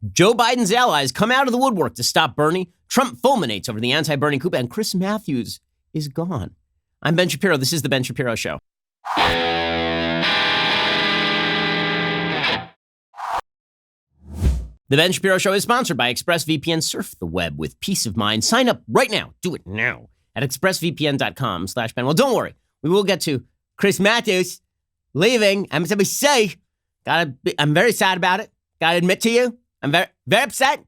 Joe Biden's allies come out of the woodwork to stop Bernie. Trump fulminates over the anti-Bernie coup, and Chris Matthews is gone. I'm Ben Shapiro. This is The Ben Shapiro Show. The Ben Shapiro Show is sponsored by ExpressVPN. Surf the web with peace of mind. Sign up right now. Do it now at expressvpn.com/Ben. Well, don't worry. We will get to Chris Matthews leaving. I'm going to say, I'm very sad about it. Got to admit to you, I'm very, very upset.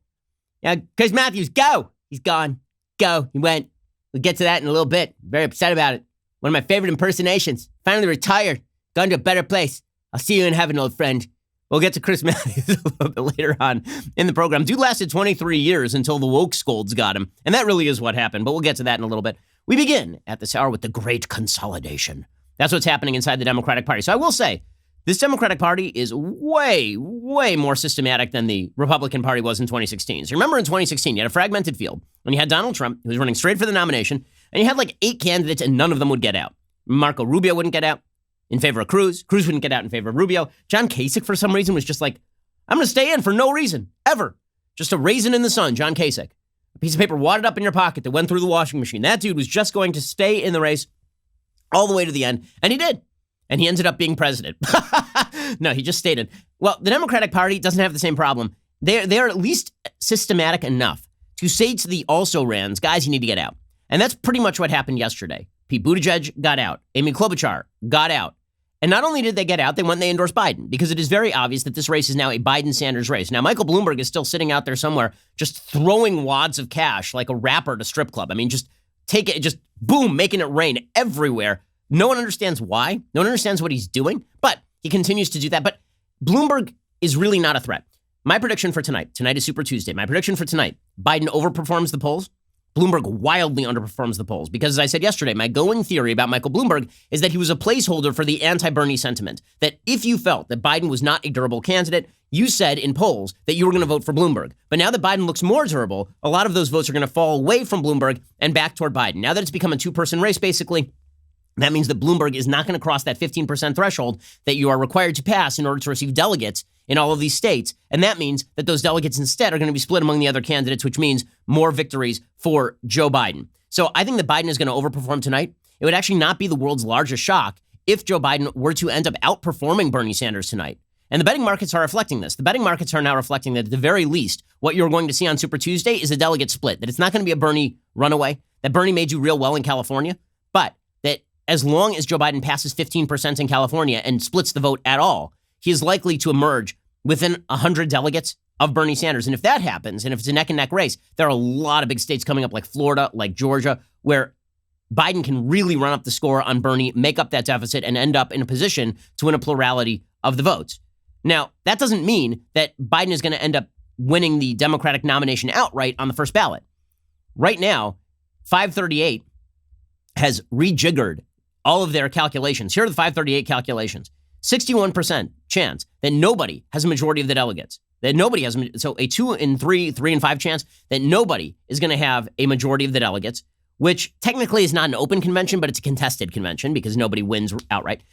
Yeah, Chris Matthews, go. He's gone. Go. He went. We'll get to that in a little bit. Very upset about it. One of my favorite impersonations. Finally retired. Gone to a better place. I'll see you in heaven, old friend. We'll get to Chris Matthews a little bit later on in the program. Dude lasted 23 years until the woke scolds got him. And that really is what happened, but we'll get to that in a little bit. We begin at this hour with the great consolidation. That's what's happening inside the Democratic Party. So I will say, this Democratic Party is way, way more systematic than the Republican Party was in 2016. So remember in 2016, you had a fragmented field, and you had Donald Trump, who was running straight for the nomination, and you had like 8 candidates, and none of them would get out. Marco Rubio wouldn't get out in favor of Cruz. Cruz wouldn't get out in favor of Rubio. John Kasich, for some reason, was just like, I'm going to stay in for no reason, ever. Just a raisin in the sun, John Kasich. A piece of paper wadded up in your pocket that went through the washing machine. That dude was just going to stay in the race all the way to the end, and he did. And he ended up being president. No, he just stayed in. Well, the Democratic Party doesn't have the same problem. They're at least systematic enough to say to the also-rans, guys, you need to get out. And that's pretty much what happened yesterday. Pete Buttigieg got out. Amy Klobuchar got out. And not only did they get out, they went and they endorsed Biden, because it is very obvious that this race is now a Biden-Sanders race. Now, Michael Bloomberg is still sitting out there somewhere just throwing wads of cash like a rapper at a strip club. I mean, just take it, just boom, making it rain everywhere. No one understands why. No one understands what he's doing, but he continues to do that. But Bloomberg is really not a threat. My prediction for tonight is Super Tuesday. My prediction for tonight, Biden overperforms the polls. Bloomberg wildly underperforms the polls, because as I said yesterday, my going theory about Michael Bloomberg is that he was a placeholder for the anti-Bernie sentiment, that if you felt that Biden was not a durable candidate, you said in polls that you were going to vote for Bloomberg. But now that Biden looks more durable, a lot of those votes are going to fall away from Bloomberg and back toward Biden. Now that it's become a 2-person race, basically, that means that Bloomberg is not going to cross that 15% threshold that you are required to pass in order to receive delegates in all of these states. And that means that those delegates instead are going to be split among the other candidates, which means more victories for Joe Biden. So I think that Biden is going to overperform tonight. It would actually not be the world's largest shock if Joe Biden were to end up outperforming Bernie Sanders tonight. And the betting markets are reflecting this. The betting markets are now reflecting that at the very least, what you're going to see on Super Tuesday is a delegate split, that it's not going to be a Bernie runaway, that Bernie may do real well in California, but that as long as Joe Biden passes 15% in California and splits the vote at all, he is likely to emerge within 100 delegates of Bernie Sanders. And if that happens, and if it's a neck-and-neck race, there are a lot of big states coming up like Florida, like Georgia, where Biden can really run up the score on Bernie, make up that deficit, and end up in a position to win a plurality of the votes. Now, that doesn't mean that Biden is going to end up winning the Democratic nomination outright on the first ballot. Right now, 538 has rejiggered all of their calculations. Here are the 538 calculations. 61% chance that nobody has a majority of the delegates. That nobody has, so a 2 in 3, 3 in 5 chance that nobody is going to have a majority of the delegates, which technically is not an open convention, but it's a contested convention because nobody wins outright.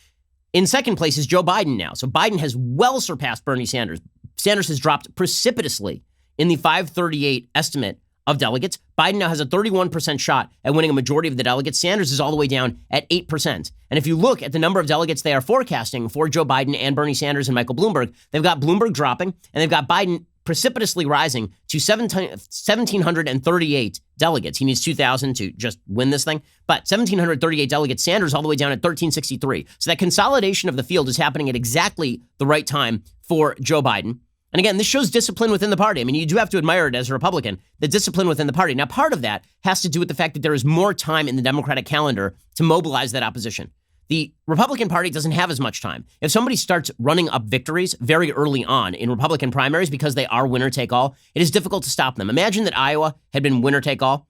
In second place is Joe Biden now. So Biden has well surpassed Bernie Sanders. Sanders has dropped precipitously in the 538 estimate of delegates. Biden now has a 31% shot at winning a majority of the delegates. Sanders is all the way down at 8%. And if you look at the number of delegates they are forecasting for Joe Biden and Bernie Sanders and Michael Bloomberg, they've got Bloomberg dropping, and they've got Biden precipitously rising to 1,738 delegates. He needs 2,000 to just win this thing. But 1,738 delegates, Sanders all the way down at 1,363. So that consolidation of the field is happening at exactly the right time for Joe Biden. And again, this shows discipline within the party. I mean, you do have to admire it as a Republican, the discipline within the party. Now, part of that has to do with the fact that there is more time in the Democratic calendar to mobilize that opposition. The Republican Party doesn't have as much time. If somebody starts running up victories very early on in Republican primaries because they are winner-take-all, it is difficult to stop them. Imagine that Iowa had been winner-take-all,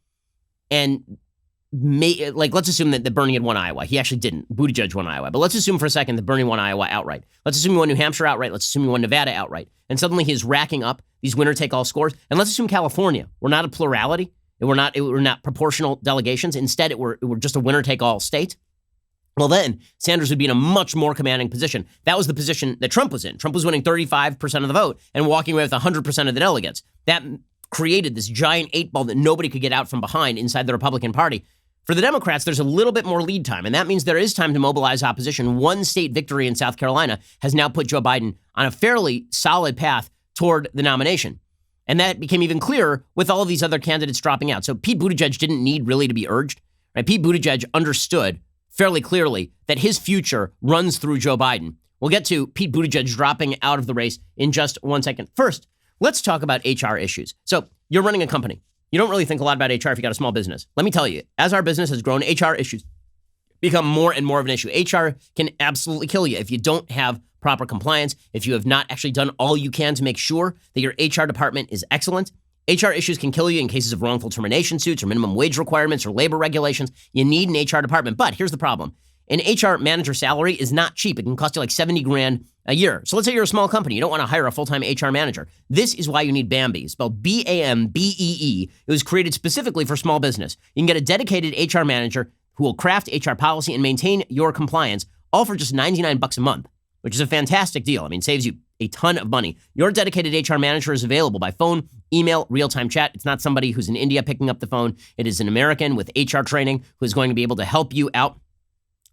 and let's assume that Bernie had won Iowa. He actually didn't. Buttigieg won Iowa. But let's assume for a second that Bernie won Iowa outright. Let's assume he won New Hampshire outright. Let's assume he won Nevada outright. And suddenly he is racking up these winner-take-all scores. And let's assume California. We're not a plurality. We're not proportional delegations. Instead, we're just a winner-take-all state. Well, then Sanders would be in a much more commanding position. That was the position that Trump was in. Trump was winning 35% of the vote and walking away with 100% of the delegates. That created this giant 8-ball that nobody could get out from behind inside the Republican Party. For the Democrats, there's a little bit more lead time, and that means there is time to mobilize opposition. One state victory in South Carolina has now put Joe Biden on a fairly solid path toward the nomination. And that became even clearer with all of these other candidates dropping out. So Pete Buttigieg didn't need really to be urged. Right? Pete Buttigieg understood fairly clearly that his future runs through Joe Biden. We'll get to Pete Buttigieg dropping out of the race in just 1 second. First, let's talk about HR issues. So you're running a company. You don't really think a lot about HR if you got a small business. Let me tell you, as our business has grown, HR issues become more and more of an issue. HR can absolutely kill you if you don't have proper compliance, if you have not actually done all you can to make sure that your HR department is excellent. HR issues can kill you in cases of wrongful termination suits or minimum wage requirements or labor regulations. You need an HR department. But here's the problem. An HR manager salary is not cheap. It can cost you like 70 grand a year. So let's say you're a small company. You don't want to hire a full-time HR manager. This is why you need Bambee, spelled B-A-M-B-E-E. It was created specifically for small business. You can get a dedicated HR manager who will craft HR policy and maintain your compliance, all for just $99 a month, which is a fantastic deal. I mean, saves you a ton of money. Your dedicated HR manager is available by phone, email, real-time chat. It's not somebody who's in India picking up the phone. It is an American with HR training who is going to be able to help you out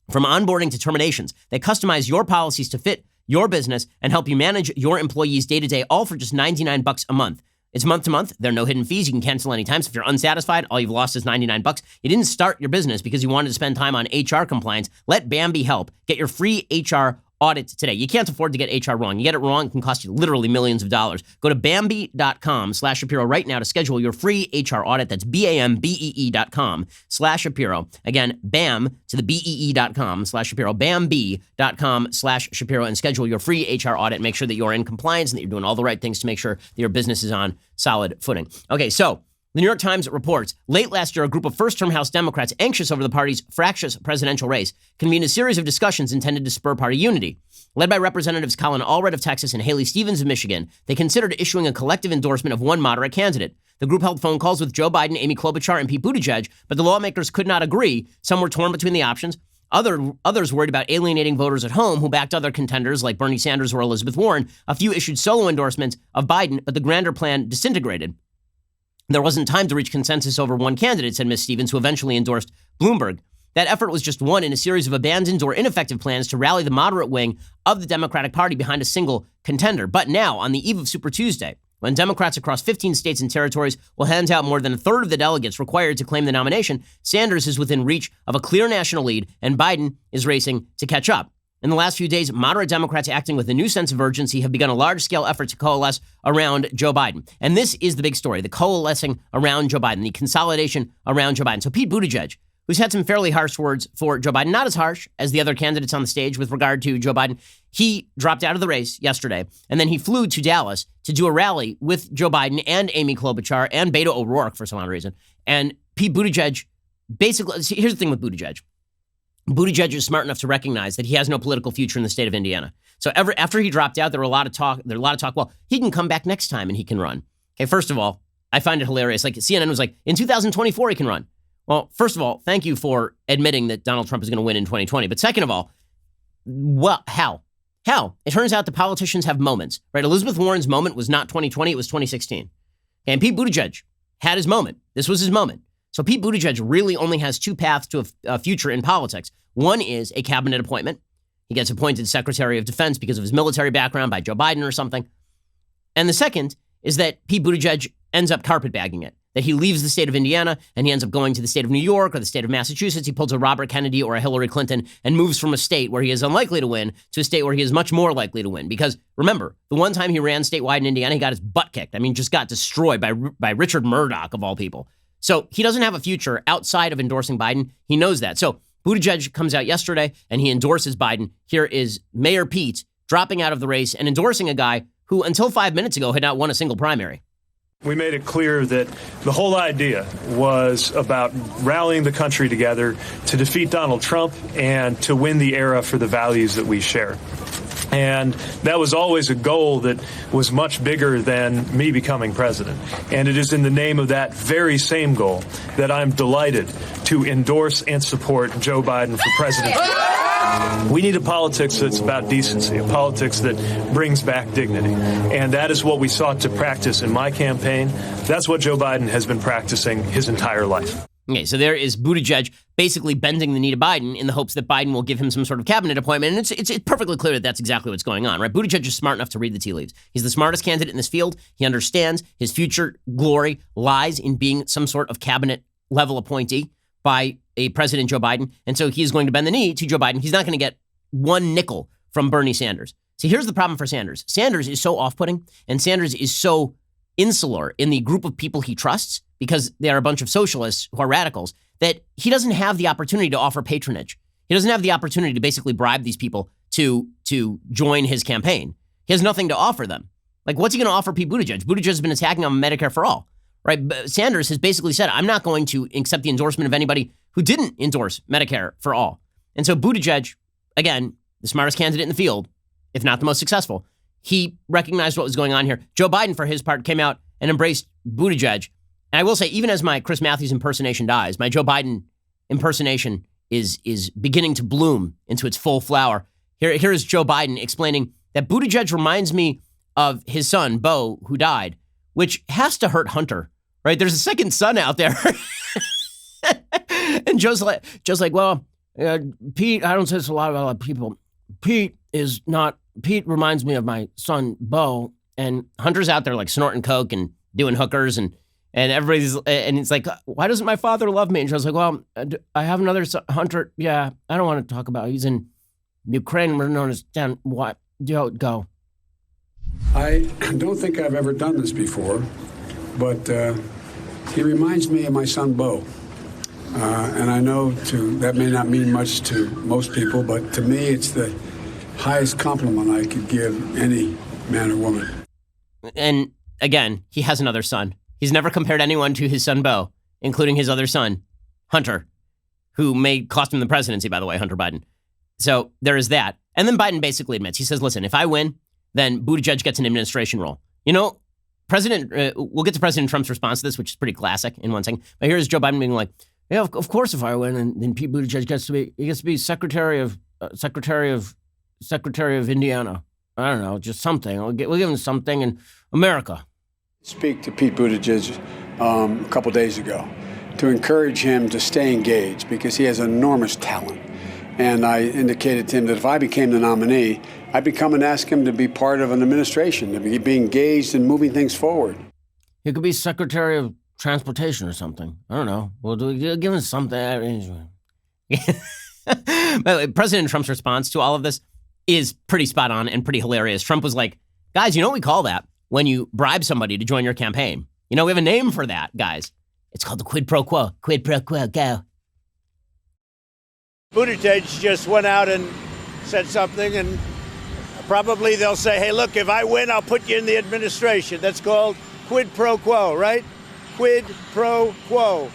from onboarding to terminations. They customize your policies to fit your business and help you manage your employees day-to-day, all for just $99 a month. It's month to month. There are no hidden fees. You can cancel anytime. So if you're unsatisfied, all you've lost is $99. You didn't start your business because you wanted to spend time on HR compliance. Let Bambee help. Get your free HR audit today. You can't afford to get HR wrong. You get it wrong, it can cost you literally millions of dollars. Go to Bambee.com/Shapiro right now to schedule your free HR audit. That's BAMBEE.com/Shapiro. Again, BAM to the BEE.com/Shapiro. Bambee.com/Shapiro and schedule your free HR audit. Make sure that you're in compliance and that you're doing all the right things to make sure that your business is on solid footing. Okay, so the New York Times reports, late last year, a group of first-term House Democrats anxious over the party's fractious presidential race convened a series of discussions intended to spur party unity. Led by Representatives Colin Allred of Texas and Haley Stevens of Michigan, they considered issuing a collective endorsement of one moderate candidate. The group held phone calls with Joe Biden, Amy Klobuchar, and Pete Buttigieg, but the lawmakers could not agree. Some were torn between the options. Others worried about alienating voters at home who backed other contenders like Bernie Sanders or Elizabeth Warren. A few issued solo endorsements of Biden, but the grander plan disintegrated. There wasn't time to reach consensus over one candidate, said Ms. Stevens, who eventually endorsed Bloomberg. That effort was just one in a series of abandoned or ineffective plans to rally the moderate wing of the Democratic Party behind a single contender. But now, on the eve of Super Tuesday, when Democrats across 15 states and territories will hand out more than a third of the delegates required to claim the nomination, Sanders is within reach of a clear national lead, and Biden is racing to catch up. In the last few days, moderate Democrats acting with a new sense of urgency have begun a large-scale effort to coalesce around Joe Biden. And this is the big story, the coalescing around Joe Biden, the consolidation around Joe Biden. So Pete Buttigieg, who's had some fairly harsh words for Joe Biden, not as harsh as the other candidates on the stage with regard to Joe Biden, he dropped out of the race yesterday, and then he flew to Dallas to do a rally with Joe Biden and Amy Klobuchar and Beto O'Rourke for some odd reason. And Pete Buttigieg, basically, here's the thing with Buttigieg. Buttigieg is smart enough to recognize that he has no political future in the state of Indiana. So after he dropped out, there was a lot of talk. Well, he can come back next time and he can run. Okay, first of all, I find it hilarious. Like CNN was like, in 2024, he can run. Well, first of all, thank you for admitting that Donald Trump is going to win in 2020. But second of all, how? It turns out the politicians have moments, right? Elizabeth Warren's moment was not 2020, it was 2016. Okay, and Pete Buttigieg had his moment. This was his moment. So Pete Buttigieg really only has two paths to a future in politics. One is a cabinet appointment. He gets appointed Secretary of Defense because of his military background by Joe Biden or something. And the second is that Pete Buttigieg ends up carpetbagging it, that he leaves the state of Indiana and he ends up going to the state of New York or the state of Massachusetts. He pulls a Robert Kennedy or a Hillary Clinton and moves from a state where he is unlikely to win to a state where he is much more likely to win. Because remember, the one time he ran statewide in Indiana, he got his butt kicked. I mean, just got destroyed by Richard Murdoch of all people. So he doesn't have a future outside of endorsing Biden. He knows that. So Buttigieg comes out yesterday and he endorses Biden. Here is Mayor Pete dropping out of the race and endorsing a guy who until 5 minutes ago had not won a single primary. We made it clear that the whole idea was about rallying the country together to defeat Donald Trump and to win the era for the values that we share. And that was always a goal that was much bigger than me becoming president. And it is in the name of that very same goal that I'm delighted to endorse and support Joe Biden for president. We need a politics that's about decency, a politics that brings back dignity. And that is what we sought to practice in my campaign. That's what Joe Biden has been practicing his entire life. Okay, so there is Buttigieg basically bending the knee to Biden in the hopes that Biden will give him some sort of cabinet appointment. And it's perfectly clear that that's exactly what's going on, right? Buttigieg is smart enough to read the tea leaves. He's the smartest candidate in this field. He understands his future glory lies in being some sort of cabinet level appointee by a President Joe Biden. And so he's going to bend the knee to Joe Biden. He's not going to get one nickel from Bernie Sanders. See, here's the problem for Sanders. Sanders is so off-putting, and Sanders is so insular in the group of people he trusts, because they are a bunch of socialists who are radicals, that he doesn't have the opportunity to offer patronage. He doesn't have the opportunity to basically bribe these people to join his campaign. He has nothing to offer them. Like, what's he going to offer Pete Buttigieg? Buttigieg has been attacking on Medicare for all, right? Sanders has basically said, I'm not going to accept the endorsement of anybody who didn't endorse Medicare for all. And so Buttigieg, again, the smartest candidate in the field, if not the most successful, he recognized what was going on here. Joe Biden, for his part, came out and embraced Buttigieg. And I will say, even as my Chris Matthews impersonation dies, my Joe Biden impersonation is beginning to bloom into its full flower. Here is Joe Biden explaining that Buttigieg reminds me of his son, Beau, who died, which has to hurt Hunter, right? There's a second son out there. And Joe's like, well, Pete, I don't say this a lot about people. Pete reminds me of my son, Beau, and Hunter's out there like snorting coke and doing hookers and everybody's, and it's like, why doesn't my father love me? And Joe's like, well, I have another son, Hunter. Yeah, I don't want to talk about it. He's in Ukraine. We're known as Dan. What? Go. I don't think I've ever done this before, but he reminds me of my son, Beau. And I know that may not mean much to most people, but to me, it's the highest compliment I could give any man or woman. And again, he has another son. He's never compared anyone to his son, Beau, including his other son, Hunter, who may cost him the presidency, by the way, Hunter Biden. So there is that. And then Biden basically admits, he says, listen, if I win, then Buttigieg gets an administration role. You know, we'll get to President Trump's response to this, which is pretty classic in one second. But here's Joe Biden being like, yeah, of course, if I win, and then Pete Buttigieg gets to be Secretary of Indiana. I don't know, just something. We'll give him something in America. Speak to Pete Buttigieg a couple days ago to encourage him to stay engaged because he has enormous talent. And I indicated to him that if I became the nominee, I'd be coming to ask him to be part of an administration, to be engaged in moving things forward. He could be Secretary of Transportation or something. I don't know. We'll give him something. But President Trump's response to all of this is pretty spot on and pretty hilarious. Trump was like, guys, you know what we call that when you bribe somebody to join your campaign? You know, we have a name for that, guys. It's called the quid pro quo. Quid pro quo, go. Buttigieg just went out and said something, and probably they'll say, hey, look, if I win, I'll put you in the administration. That's called quid pro quo, right? Quid pro quo.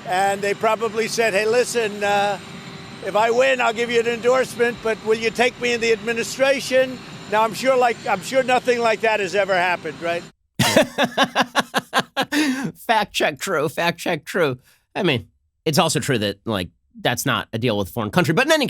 And they probably said, hey, listen, if I win, I'll give you an endorsement, but will you take me in the administration? Now, I'm sure nothing like that has ever happened, right? Fact check true. I mean, it's also true that, like, that's not a deal with a foreign country. But in any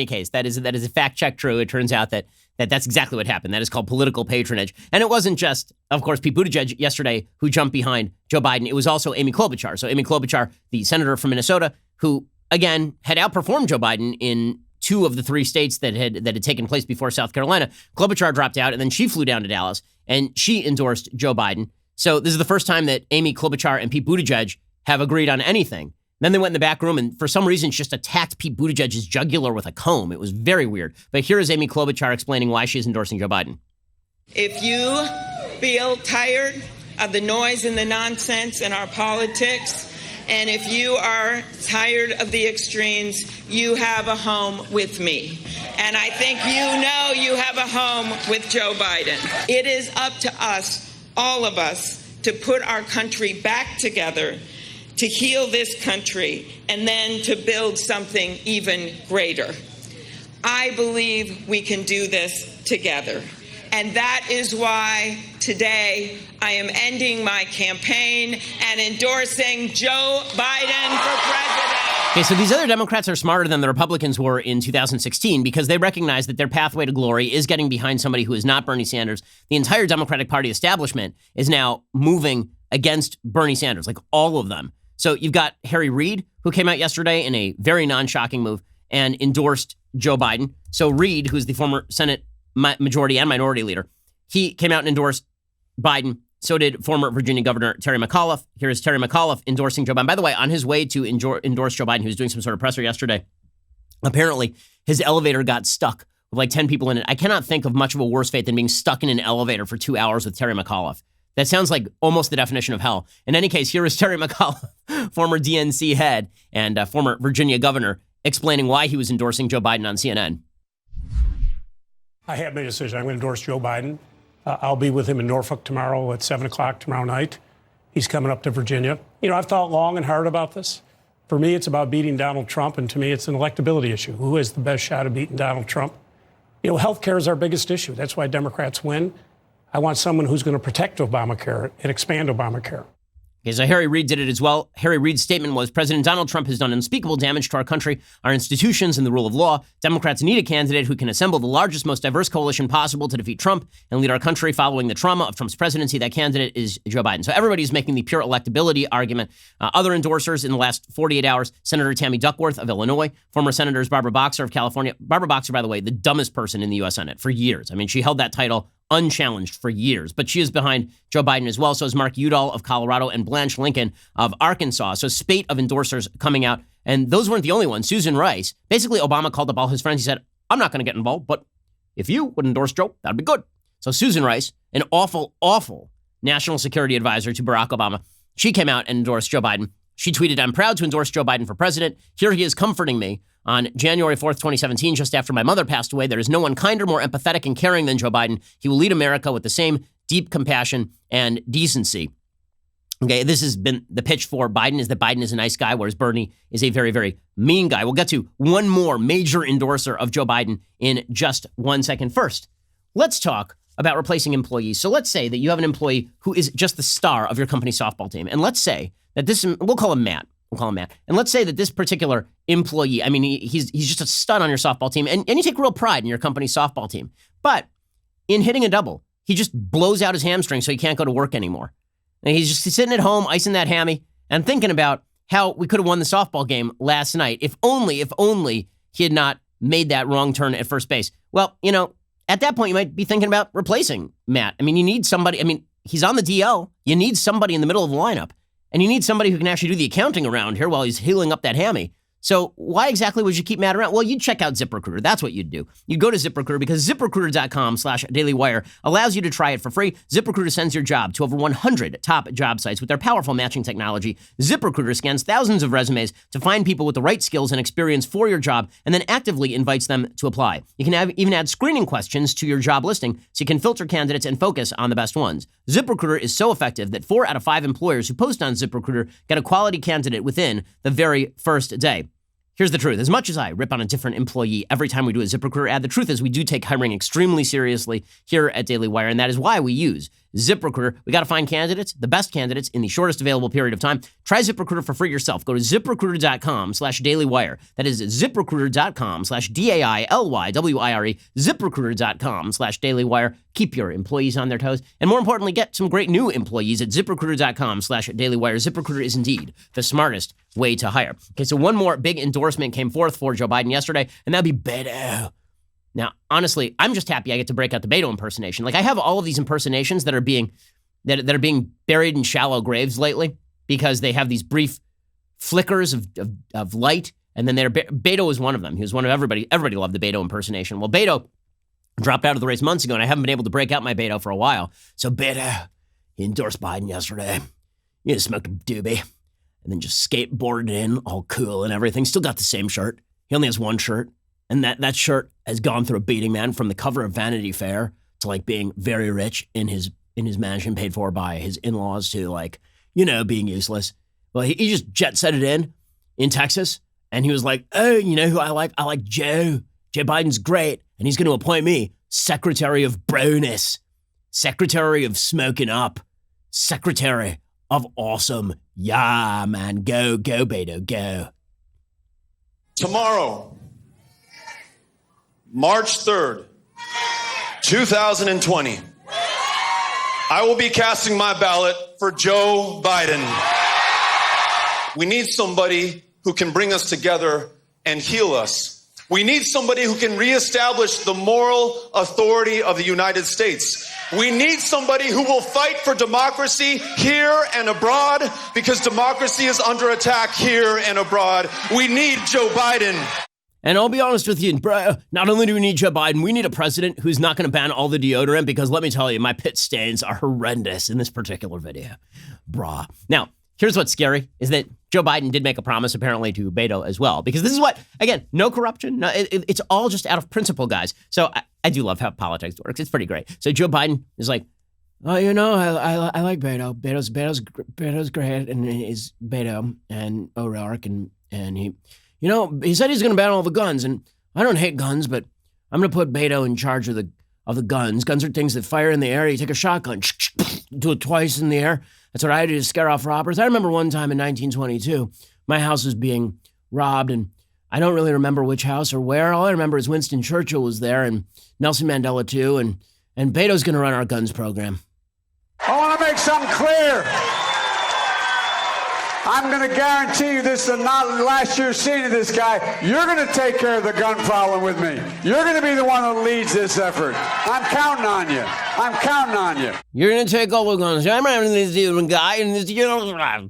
case, that is a fact check true. It turns out that's exactly what happened. That is called political patronage. And it wasn't just, of course, Pete Buttigieg yesterday who jumped behind Joe Biden. It was also Amy Klobuchar. So Amy Klobuchar, the senator from Minnesota, who, again, had outperformed Joe Biden in 2 of the 3 states that had taken place before South Carolina. Klobuchar dropped out, and then she flew down to Dallas, and she endorsed Joe Biden. So this is the first time that Amy Klobuchar and Pete Buttigieg have agreed on anything. Then they went in the back room and for some reason just attacked Pete Buttigieg's jugular with a comb. It was very weird. But here is Amy Klobuchar explaining why she is endorsing Joe Biden. If you feel tired of the noise and the nonsense in our politics, and if you are tired of the extremes, you have a home with me. And I think you have a home with Joe Biden. It is up to us, all of us, to put our country back together, to heal this country, and then to build something even greater. I believe we can do this together. And that is why today I am ending my campaign and endorsing Joe Biden for president. Okay, so these other Democrats are smarter than the Republicans were in 2016 because they recognize that their pathway to glory is getting behind somebody who is not Bernie Sanders. The entire Democratic Party establishment is now moving against Bernie Sanders, like all of them. So you've got Harry Reid, who came out yesterday in a very non-shocking move and endorsed Joe Biden. So Reid, who's the former Senate majority and minority leader, he came out and endorsed Biden. So did former Virginia Governor Terry McAuliffe. Here's Terry McAuliffe endorsing Joe Biden. By the way, on his way to endorse Joe Biden, he was doing some sort of presser yesterday. Apparently, his elevator got stuck with like 10 people in it. I cannot think of much of a worse fate than being stuck in an elevator for 2 hours with Terry McAuliffe. That sounds like almost the definition of hell. In any case, here is Terry McAuliffe, former DNC head and former Virginia governor, explaining why he was endorsing Joe Biden on CNN. I have made a decision. I'm going to endorse Joe Biden. I'll be with him in Norfolk tomorrow at 7 o'clock tomorrow night. He's coming up to Virginia. You know, I've thought long and hard about this. For me, it's about beating Donald Trump, and to me, it's an electability issue. Who has the best shot of beating Donald Trump? You know, health care is our biggest issue. That's why Democrats win. I want someone who's going to protect Obamacare and expand Obamacare. Okay, so Harry Reid did it as well. Harry Reid's statement was, President Donald Trump has done unspeakable damage to our country, our institutions, and the rule of law. Democrats need a candidate who can assemble the largest, most diverse coalition possible to defeat Trump and lead our country following the trauma of Trump's presidency. That candidate is Joe Biden. So everybody's making the pure electability argument. Other endorsers in the last 48 hours, Senator Tammy Duckworth of Illinois, former Senators Barbara Boxer of California. Barbara Boxer, by the way, the dumbest person in the U.S. Senate for years. I mean, she held that title unchallenged for years, but she is behind Joe Biden as well. So is Mark Udall of Colorado and Blanche Lincoln of Arkansas. So spate of endorsers coming out. And those weren't the only ones. Susan Rice, basically Obama called up all his friends. He said, I'm not going to get involved, but if you would endorse Joe, that'd be good. So Susan Rice, an awful, awful national security advisor to Barack Obama, she came out and endorsed Joe Biden. She tweeted, I'm proud to endorse Joe Biden for president. Here he is comforting me. On January 4th, 2017, just after my mother passed away, there is no one kinder, more empathetic, and caring than Joe Biden. He will lead America with the same deep compassion and decency. Okay, this has been the pitch for Biden, is that Biden is a nice guy, whereas Bernie is a very, very mean guy. We'll get to one more major endorser of Joe Biden in just 1 second. First, let's talk about replacing employees. So let's say that you have an employee who is just the star of your company's softball team. And let's say that this, we'll call him Matt. And let's say that this particular employee, I mean, he's just a stud on your softball team, and you take real pride in your company's softball team. But in hitting a double, he just blows out his hamstring so he can't go to work anymore. And he's just sitting at home, icing that hammy, and thinking about how we could have won the softball game last night if only he had not made that wrong turn at first base. Well, you know, at that point, you might be thinking about replacing Matt. I mean, you need somebody. I mean, he's on the DL. You need somebody in the middle of the lineup. And you need somebody who can actually do the accounting around here while he's healing up that hammy. So why exactly would you keep Matt around? Well, you'd check out ZipRecruiter. That's what you'd do. You'd go to ZipRecruiter because ZipRecruiter.com/dailywire allows you to try it for free. ZipRecruiter sends your job to over 100 top job sites with their powerful matching technology. ZipRecruiter scans thousands of resumes to find people with the right skills and experience for your job and then actively invites them to apply. You can even add screening questions to your job listing so you can filter candidates and focus on the best ones. ZipRecruiter is so effective that 4 out of 5 employers who post on ZipRecruiter get a quality candidate within the very first day. Here's the truth. As much as I rip on a different employee every time we do a ZipRecruiter ad, the truth is we do take hiring extremely seriously here at Daily Wire, and that is why we use ZipRecruiter. We got to find candidates, the best candidates, in the shortest available period of time. Try ZipRecruiter for free yourself. Go to ZipRecruiter.com/dailywire. That is ZipRecruiter.com/DAILYWIRE. ZipRecruiter.com/dailywire. Keep your employees on their toes. And more importantly, get some great new employees at ZipRecruiter.com/dailywire. ZipRecruiter is indeed the smartest way to hire. Okay, so one more big endorsement came forth for Joe Biden yesterday, and that'd be Beto. Now, honestly, I'm just happy I get to break out the Beto impersonation. Like, I have all of these impersonations that are being buried in shallow graves lately because they have these brief flickers of light, and then Beto was one of them. He was one of everybody. Everybody loved the Beto impersonation. Well, Beto dropped out of the race months ago, and I haven't been able to break out my Beto for a while. So Beto, he endorsed Biden yesterday. He just smoked a doobie and then just skateboarded in all cool and everything. Still got the same shirt. He only has one shirt. And that shirt has gone through a beating, man, from the cover of Vanity Fair to like being very rich in his mansion paid for by his in-laws to like, you know, being useless. Well, he just jet set it in Texas. And he was like, oh, you know who I like? I like Joe. Joe Biden's great. And he's going to appoint me Secretary of Broness, Secretary of Smoking Up, Secretary of Awesome. Yeah, man. Go, Beto, go. Tomorrow, March 3rd, 2020, I will be casting my ballot for Joe Biden. We need somebody who can bring us together and heal us. We need somebody who can reestablish the moral authority of the United States. We need somebody who will fight for democracy here and abroad, because democracy is under attack here and abroad. We need Joe Biden. And I'll be honest with you, not only do we need Joe Biden, we need a president who's not going to ban all the deodorant, because let me tell you, my pit stains are horrendous in this particular video. Brah. Now, here's what's scary, is that Joe Biden did make a promise, apparently, to Beto as well, because this is what, again, no corruption. No, it's all just out of principle, guys. So I do love how politics works. It's pretty great. So Joe Biden is like, oh, you know, I like Beto. Beto's great, and he's Beto and O'Rourke, and he, you know, he said he's going to ban all the guns, and I don't hate guns, but I'm going to put Beto in charge of the guns. Guns are things that fire in the air. You take a shotgun, do it twice in the air. That's what I do to scare off robbers. I remember one time in 1922, my house was being robbed, and I don't really remember which house or where. All I remember is Winston Churchill was there, and Nelson Mandela too, and Beto's going to run our guns program. I want to make something clear. I'm going to guarantee you this is not the last you're seeing of this guy. You're going to take care of the gun problem with me. You're going to be the one that leads this effort. I'm counting on you. I'm counting on you. You're going to take all the guns. I'm running this guy, and this, you know.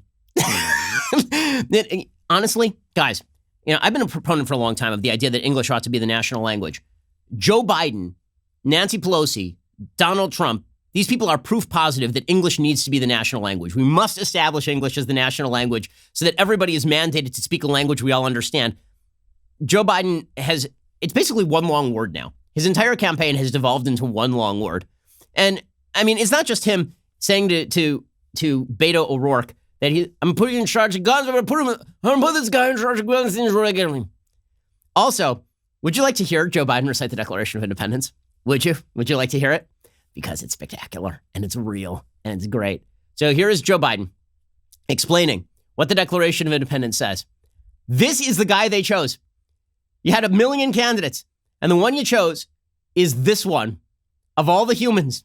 Honestly, guys, you know, I've been a proponent for a long time of the idea that English ought to be the national language. Joe Biden, Nancy Pelosi, Donald Trump, these people are proof positive that English needs to be the national language. We must establish English as the national language so that everybody is mandated to speak a language we all understand. Joe Biden it's basically one long word now. His entire campaign has devolved into one long word. And I mean, it's not just him saying to Beto O'Rourke that I'm putting you in charge of guns. I'm going to put this guy in charge of guns. Also, would you like to hear Joe Biden recite the Declaration of Independence? Would you? Would you like to hear it? Because it's spectacular, and it's real, and it's great. So here is Joe Biden explaining what the Declaration of Independence says. This is the guy they chose. You had 1 million candidates, and the one you chose is this one. Of all the humans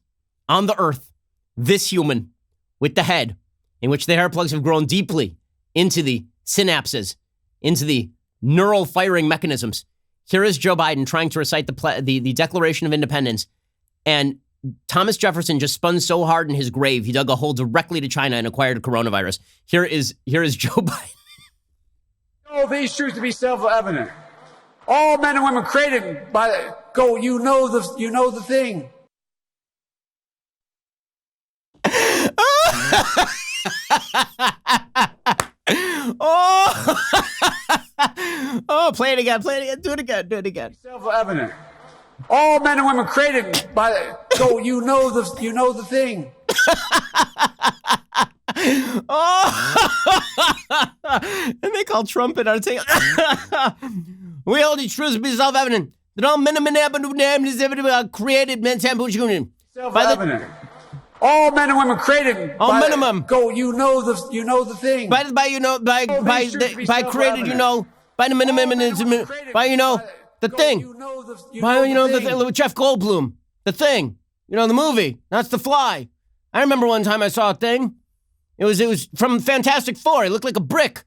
on the earth, this human with the head in which the hair plugs have grown deeply into the synapses, into the neural firing mechanisms. Here is Joe Biden trying to recite the Declaration of Independence, and Thomas Jefferson just spun so hard in his grave, he dug a hole directly to China and acquired coronavirus. Here is Joe Biden. All these truths to be self-evident. All men and women created by you know the thing. Oh, play it again, do it again. Self-evident. All men and women created by you know the thing. And they call Trump an article. We hold these truths to be self-evident that all men and women are created self-evident. All men and women creed. All minimum. Go. You know the thing. By created. You know. By the minimum. By the thing. The thing with Jeff Goldblum. The Thing. The movie. That's The Fly. I remember one time I saw a thing. It was from Fantastic Four. It looked like a brick.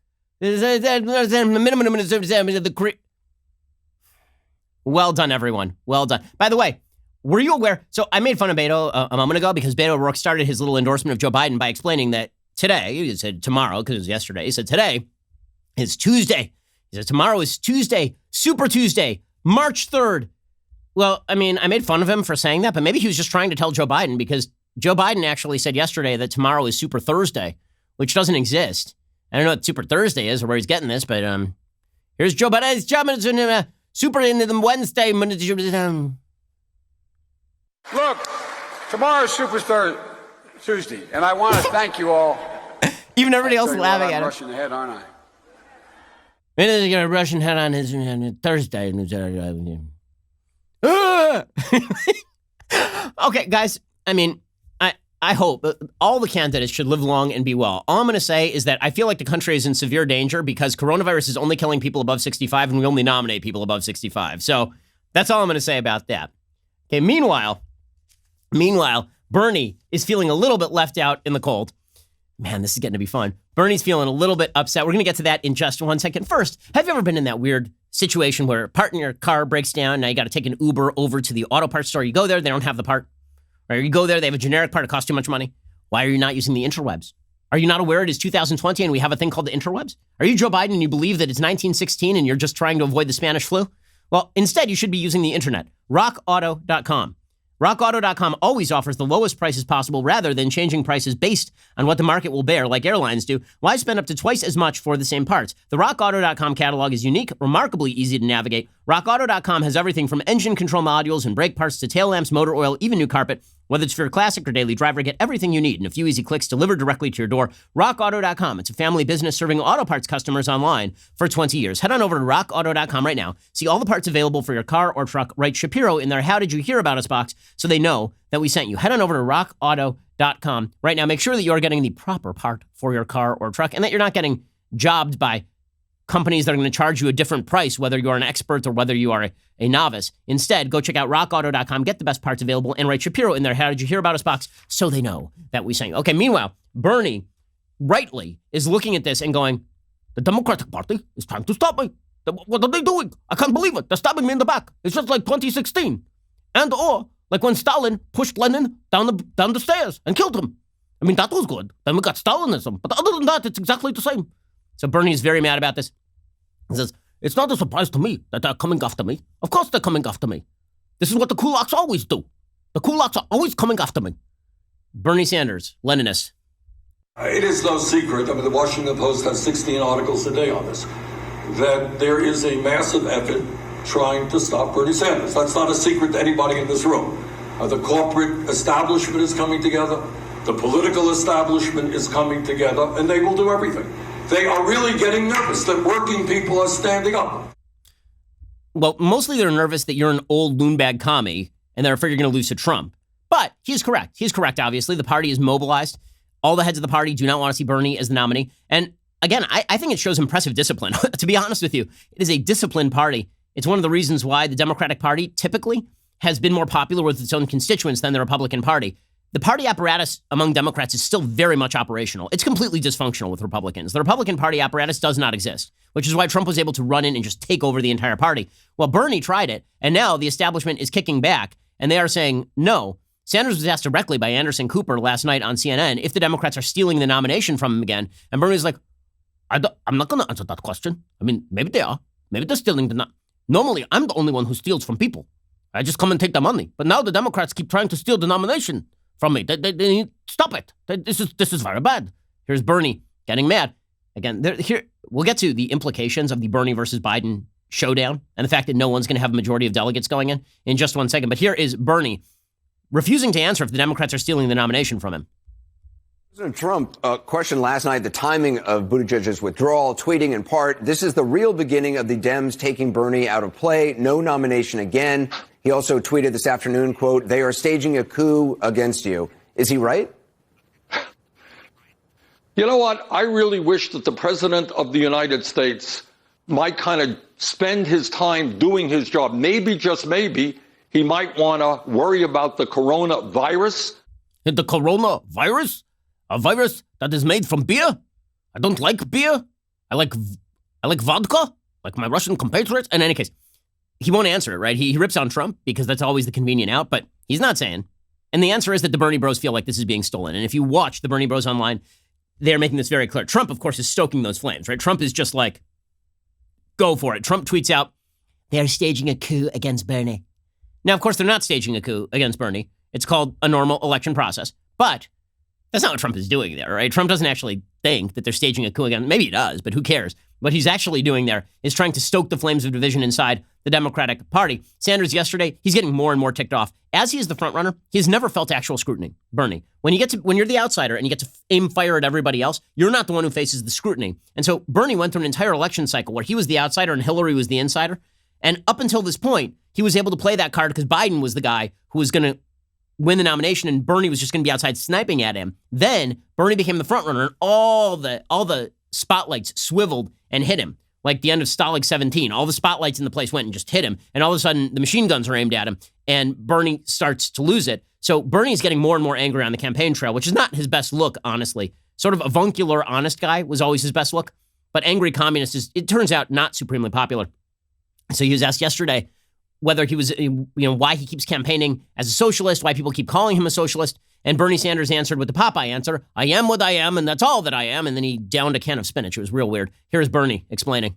Well done, everyone. Well done. By the way, were you aware? So I made fun of Beto a moment ago because Beto O'Rourke started his little endorsement of Joe Biden by explaining that today, he said tomorrow because it was yesterday, he said today is Tuesday. He said tomorrow is Tuesday, Super Tuesday, March 3rd. Well, I mean, I made fun of him for saying that, but maybe he was just trying to tell Joe Biden because Joe Biden actually said yesterday that tomorrow is Super Thursday, which doesn't exist. I don't know what Super Thursday is or where he's getting this, but here's Joe Biden. It's Super into the Wednesday. Look, tomorrow's Super Tuesday, and I want to thank you all. Even everybody else laughing at him. I'm rushing ahead, aren't I? He's going to rush ahead on his Thursday. Okay, guys. I mean, I hope all the candidates should live long and be well. All I'm going to say is that I feel like the country is in severe danger because coronavirus is only killing people above 65, and we only nominate people above 65. So that's all I'm going to say about that. Okay, meanwhile, Bernie is feeling a little bit left out in the cold. Man, this is getting to be fun. Bernie's feeling a little bit upset. We're going to get to that in just 1 second. First, have you ever been in that weird situation where a part in your car breaks down, now you got to take an Uber over to the auto parts store? You go there, they don't have the part. Or you go there, they have a generic part, it costs too much money. Why are you not using the interwebs? Are you not aware it is 2020 and we have a thing called the interwebs? Are you Joe Biden and you believe that it's 1916 and you're just trying to avoid the Spanish flu? Well, instead, you should be using the internet. RockAuto.com. RockAuto.com always offers the lowest prices possible rather than changing prices based on what the market will bear like airlines do. Why spend up to twice as much for the same parts? The RockAuto.com catalog is unique, remarkably easy to navigate. RockAuto.com has everything from engine control modules and brake parts to tail lamps, motor oil, even new carpet. Whether it's for your classic or daily driver, get everything you need in a few easy clicks delivered directly to your door. RockAuto.com. It's a family business serving auto parts customers online for 20 years. Head on over to RockAuto.com right now. See all the parts available for your car or truck. Write Shapiro in their How Did You Hear About Us box so they know that we sent you. Head on over to RockAuto.com right now. Make sure that you're getting the proper part for your car or truck and that you're not getting jobbed by companies that are going to charge you a different price, whether you're an expert or whether you are a novice. Instead, go check out rockauto.com, get the best parts available, and write Shapiro in there. How did you hear about us box? So they know that we sent you. Okay, meanwhile, Bernie rightly is looking at this and going, the Democratic Party is trying to stop me. What are they doing? I can't believe it. They're stabbing me in the back. It's just like 2016. And or like when Stalin pushed Lenin down the stairs and killed him. I mean, that was good. Then we got Stalinism. But other than that, it's exactly the same. So Bernie is very mad about this. He says, it's not a surprise to me that they're coming after me. Of course they're coming after me. This is what the kulaks always do. The kulaks are always coming after me. Bernie Sanders, Leninist. It is no secret, I mean, the Washington Post has 16 articles a day on this, that there is a massive effort trying to stop Bernie Sanders. That's not a secret to anybody in this room. The corporate establishment is coming together. The political establishment is coming together, and they will do everything. They are really getting nervous that working people are standing up. Well, mostly they're nervous that you're an old loonbag commie and they're afraid you're going to lose to Trump. But he's correct. He's correct, obviously. The party is mobilized. All the heads of the party do not want to see Bernie as the nominee. And again, I think it shows impressive discipline. To be honest with you, it is a disciplined party. It's one of the reasons why the Democratic Party typically has been more popular with its own constituents than the Republican Party. The party apparatus among Democrats is still very much operational. It's completely dysfunctional with Republicans. The Republican Party apparatus does not exist, which is why Trump was able to run in and just take over the entire party. Well, Bernie tried it, and now the establishment is kicking back, and they are saying no. Sanders was asked directly by Anderson Cooper last night on CNN if the Democrats are stealing the nomination from him again, and Bernie was like, I'm not going to answer that question. I mean, maybe they are. Maybe they're stealing the Normally, I'm the only one who steals from people. I just come and take the money. But now the Democrats keep trying to steal the nomination from me. They stop it. This is very bad. Here's Bernie getting mad. Again, here we'll get to the implications of the Bernie versus Biden showdown and the fact that no one's going to have a majority of delegates going in just 1 second. But here is Bernie refusing to answer if the Democrats are stealing the nomination from him. President Trump questioned last night the timing of Buttigieg's withdrawal, tweeting in part, "This is the real beginning of the Dems taking Bernie out of play. No nomination again." He also tweeted this afternoon, quote, "They are staging a coup against you." Is he right? You know what? I really wish that the President of the United States might kind of spend his time doing his job. Maybe, just maybe, he might want to worry about the coronavirus. The coronavirus? A virus that is made from beer? I don't like beer. I like vodka, like my Russian compatriots. In any case, he won't answer it, right? He rips on Trump because that's always the convenient out, but he's not saying. And the answer is that the Bernie bros feel like this is being stolen. And if you watch the Bernie bros online, they're making this very clear. Trump, of course, is stoking those flames, right? Trump is just like, go for it. Trump tweets out, they're staging a coup against Bernie. Now, of course, they're not staging a coup against Bernie. It's called a normal election process. But that's not what Trump is doing there, right? Trump doesn't actually think that they're staging a coup against, maybe he does, but who cares? What he's actually doing there is trying to stoke the flames of division inside the Democratic Party. Sanders yesterday, he's getting more and more ticked off. As he is the front runner, he's never felt actual scrutiny. Bernie, when you're the outsider and you get to aim fire at everybody else, you're not the one who faces the scrutiny. And so Bernie went through an entire election cycle where he was the outsider and Hillary was the insider. And up until this point, he was able to play that card because Biden was the guy who was going to win the nomination, and Bernie was just going to be outside sniping at him. Then Bernie became the front runner, and all the spotlights swiveled and hit him. Like the end of Stalag 17. All the spotlights in the place went and just hit him. And all of a sudden, the machine guns are aimed at him, and Bernie starts to lose it. So Bernie's getting more and more angry on the campaign trail, which is not his best look, honestly. Sort of avuncular, honest guy was always his best look. But angry communist is, it turns out, not supremely popular. So he was asked yesterday whether he was, why he keeps campaigning as a socialist, why people keep calling him a socialist. And Bernie Sanders answered with the Popeye answer, I am what I am, and that's all that I am. And then he downed a can of spinach. It was real weird. Here's Bernie explaining.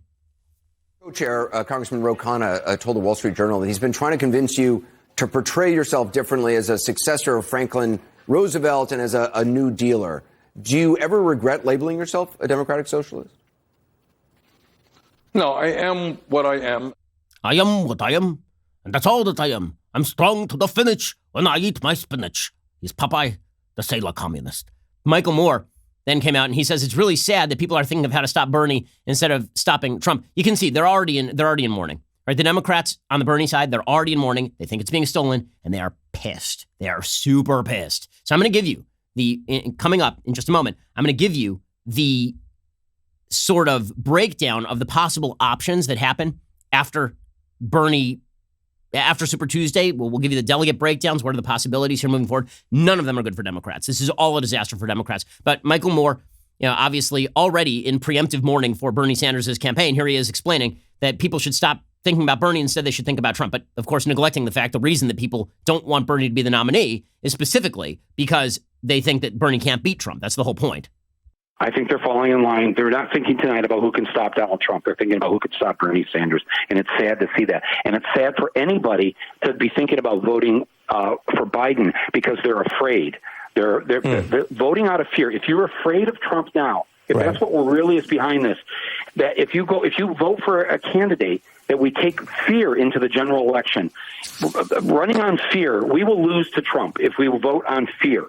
Co-chair Congressman Ro Khanna told the Wall Street Journal that he's been trying to convince you to portray yourself differently as a successor of Franklin Roosevelt and as a New Dealer. Do you ever regret labeling yourself a democratic socialist? No, I am what I am. I am what I am, and that's all that I am. I'm strong to the finish when I eat my spinach. He's Popeye, the sailor communist. Michael Moore then came out and he says it's really sad that people are thinking of how to stop Bernie instead of stopping Trump. You can see they're already in mourning. Right? The Democrats on the Bernie side, they're already in mourning. They think it's being stolen, and they are pissed. They are super pissed. So I'm going to give you coming up in just a moment, I'm going to give you the sort of breakdown of the possible options that happen after Super Tuesday. We'll give you the delegate breakdowns. What are the possibilities here moving forward? None of them are good for Democrats. This is all a disaster for Democrats. But Michael Moore, obviously already in preemptive mourning for Bernie Sanders' campaign, here he is explaining that people should stop thinking about Bernie. Instead, they should think about Trump. But of course, neglecting the fact, the reason that people don't want Bernie to be the nominee is specifically because they think that Bernie can't beat Trump. That's the whole point. I think they're falling in line. They're not thinking tonight about who can stop Donald Trump. They're thinking about who can stop Bernie Sanders. And it's sad to see that. And it's sad for anybody to be thinking about voting for Biden because they're afraid. They're voting out of fear. If you're afraid of Trump now, if that's what really is behind this, that if you vote for a candidate, that we take fear into the general election. Running on fear, we will lose to Trump if we vote on fear.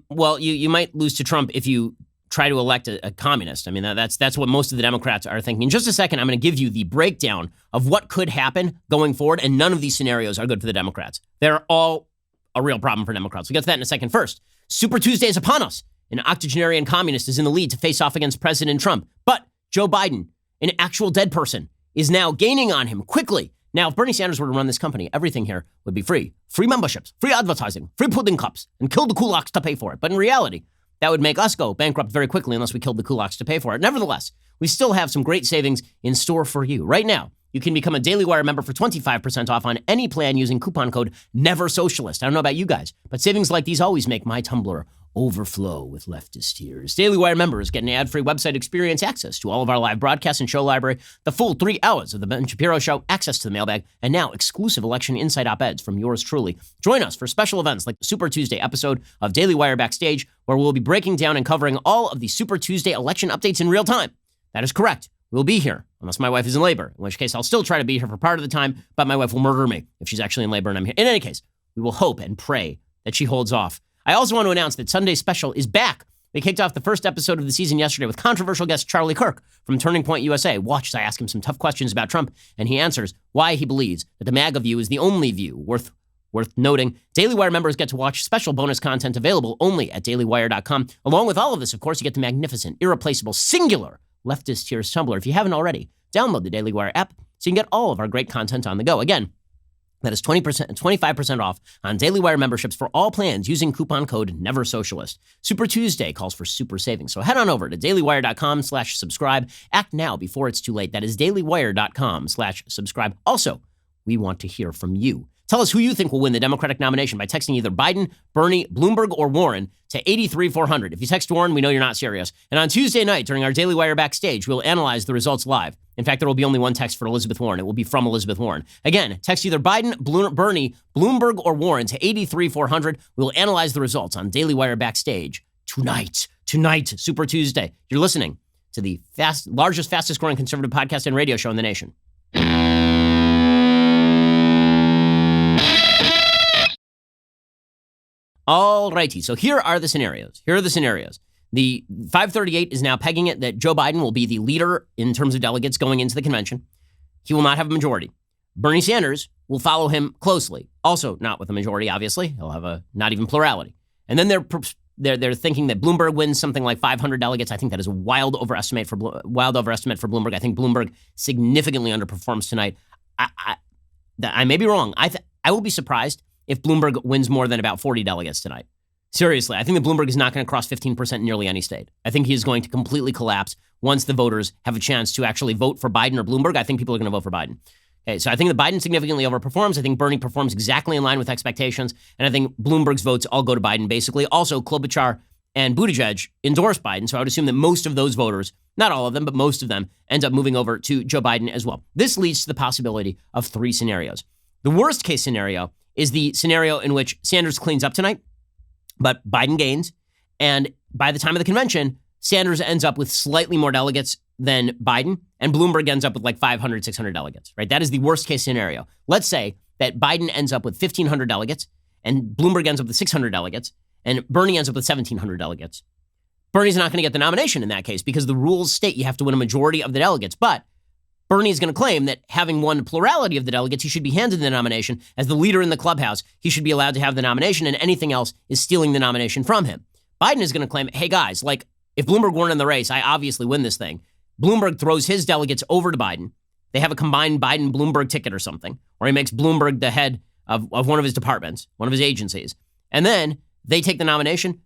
Well, you might lose to Trump if you try to elect a communist. I mean, that's what most of the Democrats are thinking. In just a second, I'm going to give you the breakdown of what could happen going forward, and none of these scenarios are good for the Democrats. They're all a real problem for Democrats. We'll get to that in a second. First, Super Tuesday is upon us. An octogenarian communist is in the lead to face off against President Trump. But Joe Biden, an actual dead person, is now gaining on him quickly. Now, if Bernie Sanders were to run this company, everything here would be free. Free memberships, free advertising, free pudding cups, and kill the kulaks to pay for it. But in reality, that would make us go bankrupt very quickly unless we killed the kulaks to pay for it. Nevertheless, we still have some great savings in store for you. Right now, you can become a Daily Wire member for 25% off on any plan using coupon code NEVERSOCIALIST. I don't know about you guys, but savings like these always make my Tumblr overflow with leftist tears. Daily Wire members get an ad-free website experience, access to all of our live broadcasts and show library, the full 3 hours of the Ben Shapiro Show, access to the mailbag, and now exclusive election insight op-eds from yours truly. Join us for special events like the Super Tuesday episode of Daily Wire Backstage, where we'll be breaking down and covering all of the Super Tuesday election updates in real time. That is correct. We'll be here, unless my wife is in labor, in which case I'll still try to be here for part of the time, but my wife will murder me if she's actually in labor and I'm here. In any case, we will hope and pray that she holds off. I also want to announce that Sunday's special is back. They kicked off the first episode of the season yesterday with controversial guest Charlie Kirk from Turning Point USA. Watch as I ask him some tough questions about Trump, and he answers why he believes that the MAGA view is the only view worth noting. Daily Wire members get to watch special bonus content available only at dailywire.com. Along with all of this, of course, you get the magnificent, irreplaceable, singular Leftist Tears Tumblr. If you haven't already, download the Daily Wire app so you can get all of our great content on the go. Again, that is 25% off on Daily Wire memberships for all plans using coupon code NEVERSOCIALIST. Super Tuesday calls for super savings. So head on over to dailywire.com/subscribe. Act now before it's too late. That is dailywire.com/subscribe. Also, we want to hear from you. Tell us who you think will win the Democratic nomination by texting either Biden, Bernie, Bloomberg, or Warren to 83400. If you text Warren, we know you're not serious. And on Tuesday night, during our Daily Wire Backstage, we'll analyze the results live. In fact, there will be only one text for Elizabeth Warren. It will be from Elizabeth Warren. Again, text either Biden, Bernie, Bloomberg, or Warren to 83400. We'll analyze the results on Daily Wire Backstage tonight. Tonight, Super Tuesday. You're listening to the largest, fastest growing conservative podcast and radio show in the nation. All righty, so here are the scenarios. The 538 is now pegging it that Joe Biden will be the leader in terms of delegates going into the convention. He will not have a majority. Bernie Sanders will follow him closely. Also, not with a majority, obviously. He'll have not even plurality. And then they're thinking that Bloomberg wins something like 500 delegates. I think that is a wild overestimate for Bloomberg. I think Bloomberg significantly underperforms tonight. I may be wrong. I will be surprised if Bloomberg wins more than about 40 delegates tonight. Seriously, I think that Bloomberg is not going to cross 15% in nearly any state. I think he is going to completely collapse once the voters have a chance to actually vote for Biden or Bloomberg. I think people are going to vote for Biden. Okay, so I think that Biden significantly overperforms. I think Bernie performs exactly in line with expectations. And I think Bloomberg's votes all go to Biden, basically. Also, Klobuchar and Buttigieg endorse Biden. So I would assume that most of those voters, not all of them, but most of them, end up moving over to Joe Biden as well. This leads to the possibility of three scenarios. The worst case scenario is the scenario in which Sanders cleans up tonight, but Biden gains. And by the time of the convention, Sanders ends up with slightly more delegates than Biden, and Bloomberg ends up with like 500, 600 delegates, right? That is the worst case scenario. Let's say that Biden ends up with 1,500 delegates, and Bloomberg ends up with 600 delegates, and Bernie ends up with 1,700 delegates. Bernie's not going to get the nomination in that case because the rules state you have to win a majority of the delegates. But Bernie is going to claim that having won a plurality of the delegates, he should be handed the nomination. As the leader in the clubhouse, he should be allowed to have the nomination, and anything else is stealing the nomination from him. Biden is going to claim, hey guys, like if Bloomberg weren't in the race, I obviously win this thing. Bloomberg throws his delegates over to Biden. They have a combined Biden-Bloomberg ticket or something, or he makes Bloomberg the head of one of his departments, one of his agencies. And then they take the nomination.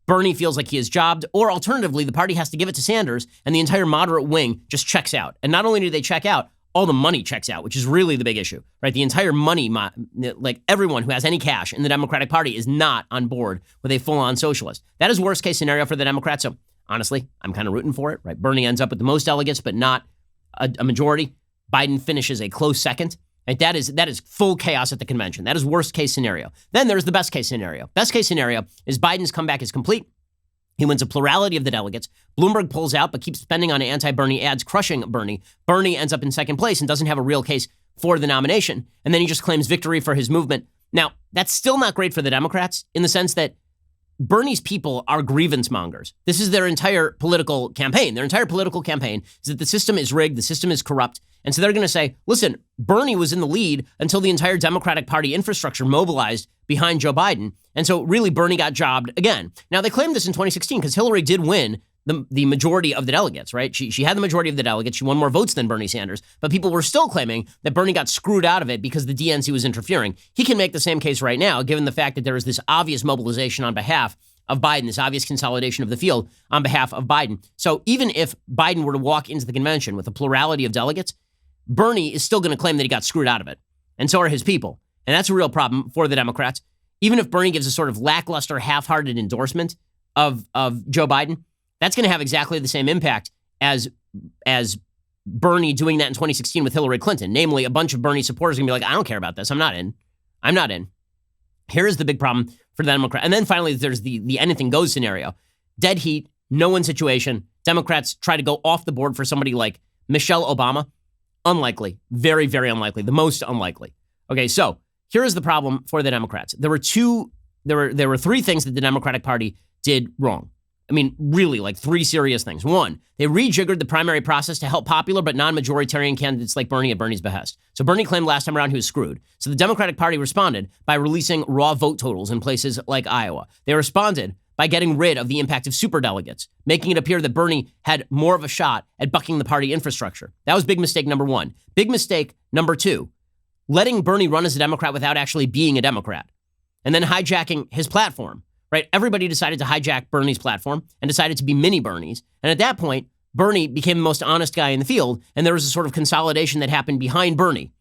Bernie feels like he is jobbed, or alternatively, the party has to give it to Sanders, and the entire moderate wing just checks out. And not only do they check out, all the money checks out, which is really the big issue, right? The entire money, like everyone who has any cash in the Democratic Party is not on board with a full-on socialist. That is worst case scenario for the Democrats. So honestly, I'm kind of rooting for it, right? Bernie ends up with the most delegates, but not a majority. Biden finishes a close second. Right? That is full chaos at the convention. That is worst case scenario. Then there's the best case scenario. Best case scenario is Biden's comeback is complete. He wins a plurality of the delegates. Bloomberg pulls out, but keeps spending on anti-Bernie ads, crushing Bernie. Bernie ends up in second place and doesn't have a real case for the nomination. And then he just claims victory for his movement. Now, that's still not great for the Democrats in the sense that Bernie's people are grievance mongers. This is their entire political campaign. Their entire political campaign is that the system is rigged, the system is corrupt. And so they're going to say, listen, Bernie was in the lead until the entire Democratic Party infrastructure mobilized behind Joe Biden. And so really Bernie got jobbed again. Now they claimed this in 2016 because Hillary did win the majority of the delegates, right? She had the majority of the delegates. She won more votes than Bernie Sanders, but people were still claiming that Bernie got screwed out of it because the DNC was interfering. He can make the same case right now, given the fact that there is this obvious mobilization on behalf of Biden, this obvious consolidation of the field on behalf of Biden. So even if Biden were to walk into the convention with a plurality of delegates, Bernie is still going to claim that he got screwed out of it. And so are his people. And that's a real problem for the Democrats. Even if Bernie gives a sort of lackluster, half-hearted endorsement of Joe Biden, that's going to have exactly the same impact as Bernie doing that in 2016 with Hillary Clinton. Namely, a bunch of Bernie supporters are going to be like, I don't care about this. I'm not in. Here is the big problem for the Democrats. And then finally, there's the anything goes scenario. Dead heat, no-win situation. Democrats try to go off the board for somebody like Michelle Obama. Unlikely. Very, very unlikely. The most unlikely. Okay, so here is the problem for the Democrats. There were three things that the Democratic Party did wrong. I mean, really, like three serious things. One, they rejiggered the primary process to help popular but non-majoritarian candidates like Bernie at Bernie's behest. So Bernie claimed last time around he was screwed. So the Democratic Party responded by releasing raw vote totals in places like Iowa. They responded by getting rid of the impact of superdelegates, making it appear that Bernie had more of a shot at bucking the party infrastructure. That was big mistake number one. Big mistake number two, letting Bernie run as a Democrat without actually being a Democrat, and then hijacking his platform. Right? Everybody decided to hijack Bernie's platform and decided to be mini Bernies. And at that point, Bernie became the most honest guy in the field, and there was a sort of consolidation that happened behind Bernie.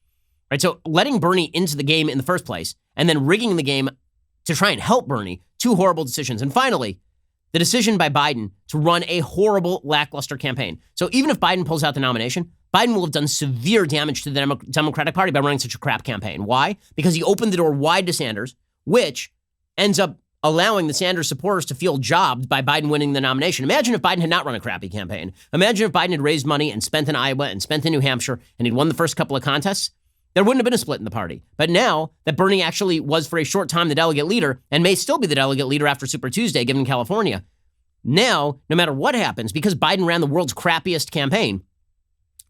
Right? So letting Bernie into the game in the first place and then rigging the game to try and help Bernie, two horrible decisions. And finally, the decision by Biden to run a horrible, lackluster campaign. So even if Biden pulls out the nomination, Biden will have done severe damage to the Democratic Party by running such a crap campaign. Why? Because he opened the door wide to Sanders, which ends up allowing the Sanders supporters to feel jobbed by Biden winning the nomination. Imagine if Biden had not run a crappy campaign. Imagine if Biden had raised money and spent in Iowa and spent in New Hampshire and he'd won the first couple of contests. There wouldn't have been a split in the party. But now that Bernie actually was for a short time the delegate leader and may still be the delegate leader after Super Tuesday, given California, now, no matter what happens, because Biden ran the world's crappiest campaign,